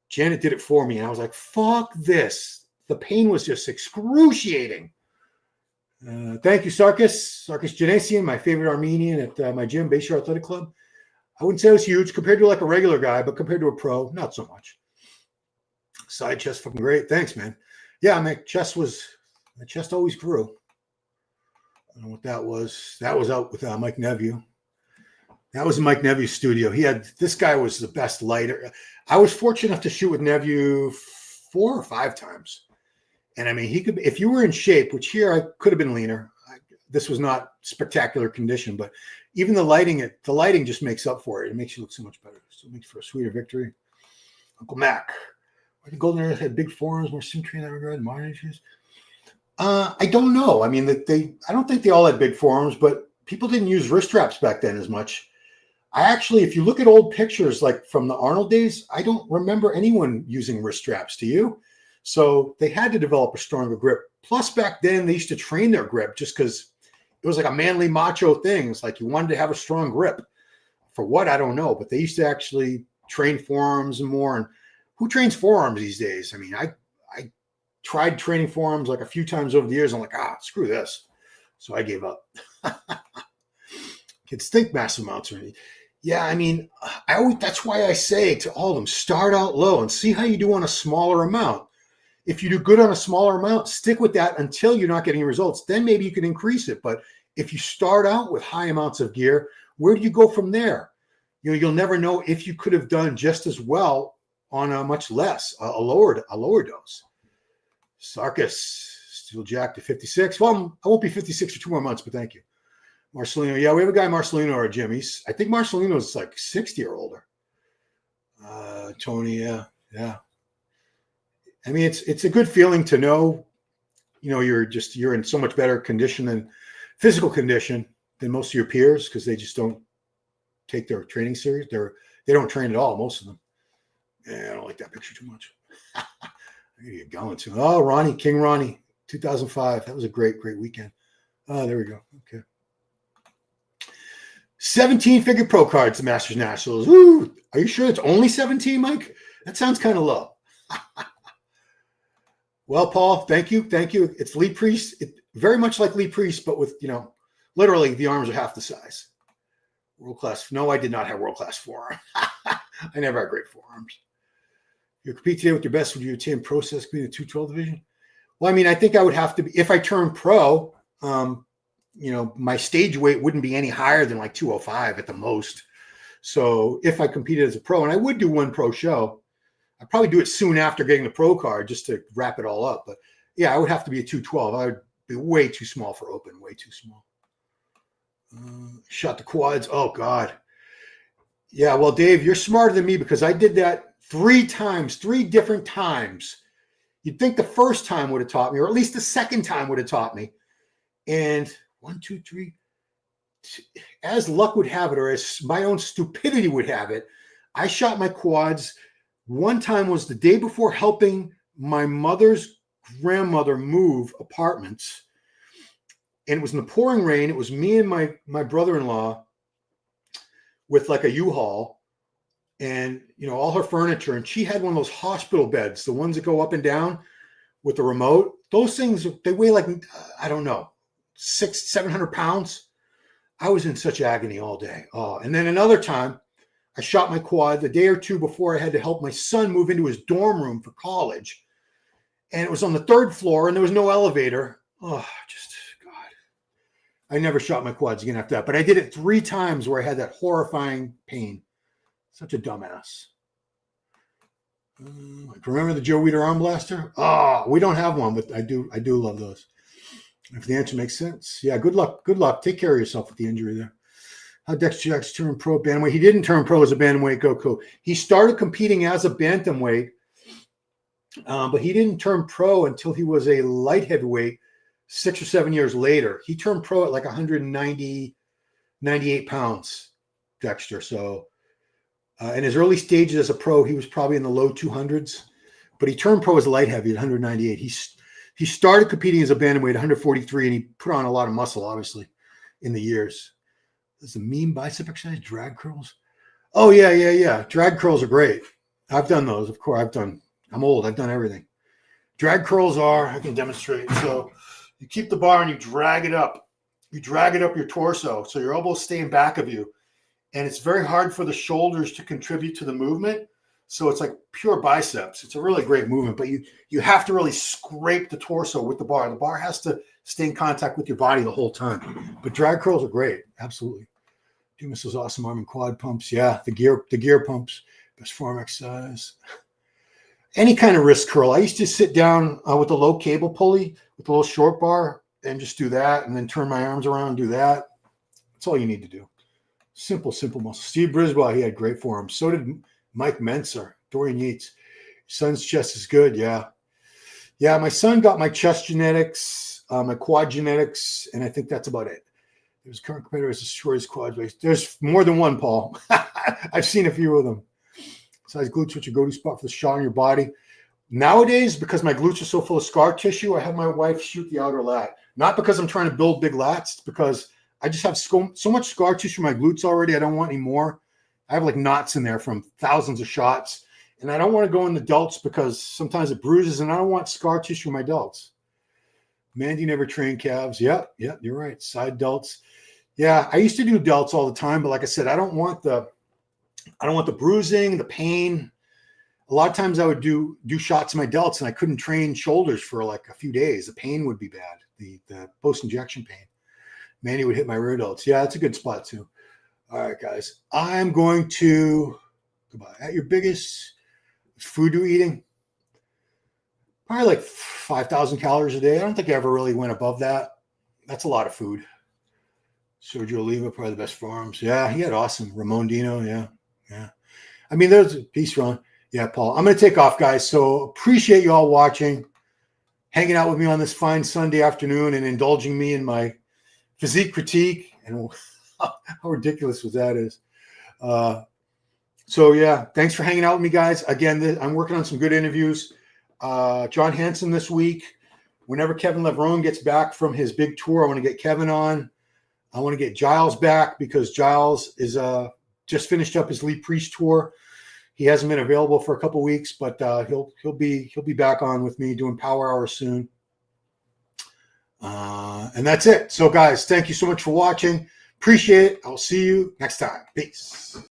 Janet did it for me, and I was like, fuck this. The pain was just excruciating. Thank you, Sarkis Janesian, my favorite Armenian at my gym, Bayshore Athletic Club. I wouldn't say it was huge compared to like a regular guy, but compared to a pro, not so much. Side chest, fucking great. Thanks, man. Yeah, my chest always grew. I don't know what that was. That was out with Mike Nevue. That was in Mike Nevue's studio. This guy was the best lighter. I was fortunate enough to shoot with Nevue 4 or 5 times. And I mean, he could, if you were in shape, which here I could have been leaner. This was not spectacular condition, but even the lighting just makes up for it. It makes you look so much better. So it makes for a sweeter victory. Uncle Mac. I think Golden Earth had big forearms, more symmetry in that regard, modern issues. I don't know. I mean, I don't think they all had big forearms, but people didn't use wrist straps back then as much. If you look at old pictures like from the Arnold days, I don't remember anyone using wrist straps. Do you? So they had to develop a stronger grip. Plus, back then they used to train their grip just because it was like a manly macho thing. It's like you wanted to have a strong grip. For what? I don't know. But they used to actually train forearms and more. And who trains forearms these days? I mean, I tried training forearms like a few times over the years. I'm like, screw this. So I gave up. Kids think massive amounts or anything. Yeah, I mean, that's why I say to all of them, start out low and see how you do on a smaller amount. If you do good on a smaller amount, stick with that until you're not getting results. Then maybe you can increase it. But if you start out with high amounts of gear, where do you go from there? You'll never know if you could have done just as well on a much less, a lower dose. Sarkis, Steel Jack to 56. Well, I won't be 56 for 2 more months, but thank you. Marcelino. Yeah, we have a guy, Marcelino, at our gym. I think Marcelino is like 60 or older. Tony, yeah. I mean, it's a good feeling to know, you're in so much better physical condition than most of your peers because they just don't take their training serious. They don't train at all, most of them. Yeah, I don't like that picture too much. I need to get going too. Oh, King Ronnie, 2005. That was a great, great weekend. Oh, there we go. Okay. 17 figure pro cards, the Masters Nationals. Woo! Are you sure it's only 17, Mike? That sounds kind of low. Well, Paul, thank you. It's Lee Priest. Very much like Lee Priest, but with, literally the arms are half the size. World class. No, I did not have world class forearm. I never had great forearms. You compete today with your best. Would you attain process being the 212 division? Well, I mean, I think I would have to be, if I turn pro, my stage weight wouldn't be any higher than like 205 at the most. So if I competed as a pro, and I would do 1 pro show, I'd probably do it soon after getting the pro card just to wrap it all up. But yeah, I would have to be a 212. I would be way too small for open, way too small. Shot the quads. Oh, God. Yeah, well, Dave, you're smarter than me because I did that 3 different times. You'd think the first time would have taught me, or at least the second time would have taught me. And 1, 2, 3, as luck would have it, or as my own stupidity would have it, I shot my quads. One time was the day before helping my mother's grandmother move apartments. And it was in the pouring rain. It was me and my brother-in-law with like a U-Haul and, all her furniture. And she had one of those hospital beds, the ones that go up and down with the remote. Those things, they weigh like, I don't know, 700 pounds. I was in such agony all day. Oh, and then another time, I shot my quad the day or two before I had to help my son move into his dorm room for college. And it was on the 3rd floor and there was no elevator. Oh, just God. I never shot my quads again after that. But I did it 3 times where I had that horrifying pain. Such a dumbass. Remember the Joe Weider arm blaster? Oh, we don't have one, but I do love those. If the answer makes sense. Yeah, good luck. Good luck. Take care of yourself with the injury there. How Dexter Jackson turned pro bantamweight? He didn't turn pro as a bantamweight, Goku. He started competing as a bantamweight, but he didn't turn pro until he was a light heavyweight 6 or 7 years later. He turned pro at like 198 pounds, Dexter. So in his early stages as a pro, he was probably in the low 200s, but he turned pro as a light heavy at 198. He started competing as a bantamweight at 143, and he put on a lot of muscle, obviously, in the years. There's a mean bicep exercise, drag curls. Oh, yeah. Drag curls are great. I've done those, of course. I'm old. I've done everything. Drag curls I can demonstrate. So you keep the bar and you drag it up. You drag it up your torso so your elbows stay in back of you. And it's very hard for the shoulders to contribute to the movement. So it's like pure biceps. It's a really great movement, but you have to really scrape the torso with the bar. The bar has to stay in contact with your body the whole time. But drag curls are great. Absolutely. Dumas those awesome arm and quad pumps. Yeah, the gear pumps. Best form exercise. Any kind of wrist curl. I used to sit down with a low cable pulley with a little short bar and just do that and then turn my arms around and do that. That's all you need to do. Simple muscle. Steve Briswell, he had great form. So did Mike Menser, Dorian Yates. Son's chest is good. Yeah. My son got my chest genetics, my quad genetics, and I think that's about it. There's current competitors destroy his quad base. There's more than one, Paul. I've seen a few of them. Besides glutes, what's your go-to spot for the shot on your body? Nowadays, because my glutes are so full of scar tissue, I have my wife shoot the outer lat. Not because I'm trying to build big lats, it's because I just have so much scar tissue in my glutes already. I don't want any more. I have like knots in there from thousands of shots. And I don't want to go in the delts because sometimes it bruises and I don't want scar tissue in my delts. Mandy never trained calves. Yep, you're right. Side delts. Yeah, I used to do delts all the time, but like I said, I don't want the bruising, the pain. A lot of times I would do shots in my delts and I couldn't train shoulders for like a few days. The pain would be bad, the post-injection pain. Mandy would hit my rear delts. Yeah, that's a good spot too. All right, guys. I'm going to, goodbye. At your biggest food you're eating, probably like 5,000 calories a day. I don't think I ever really went above that. That's a lot of food. Sergio Oliva, probably the best farms. Yeah, he had awesome. Ramon Dino, yeah. I mean, there's a piece, Ron. Yeah, Paul. I'm going to take off, guys. So appreciate you all watching, hanging out with me on this fine Sunday afternoon and indulging me in my physique critique. And how ridiculous was that is. So, yeah, thanks for hanging out with me, guys. Again, I'm working on some good interviews. John Hansen this week. Whenever Kevin Levrone gets back from his big tour, I want to get Kevin on. I want to get Giles back because Giles is just finished up his Lee Priest tour. He hasn't been available for a couple weeks, but he'll be back on with me doing Power Hour soon. And that's it. So, guys, thank you so much for watching. Appreciate it. I'll see you next time. Peace.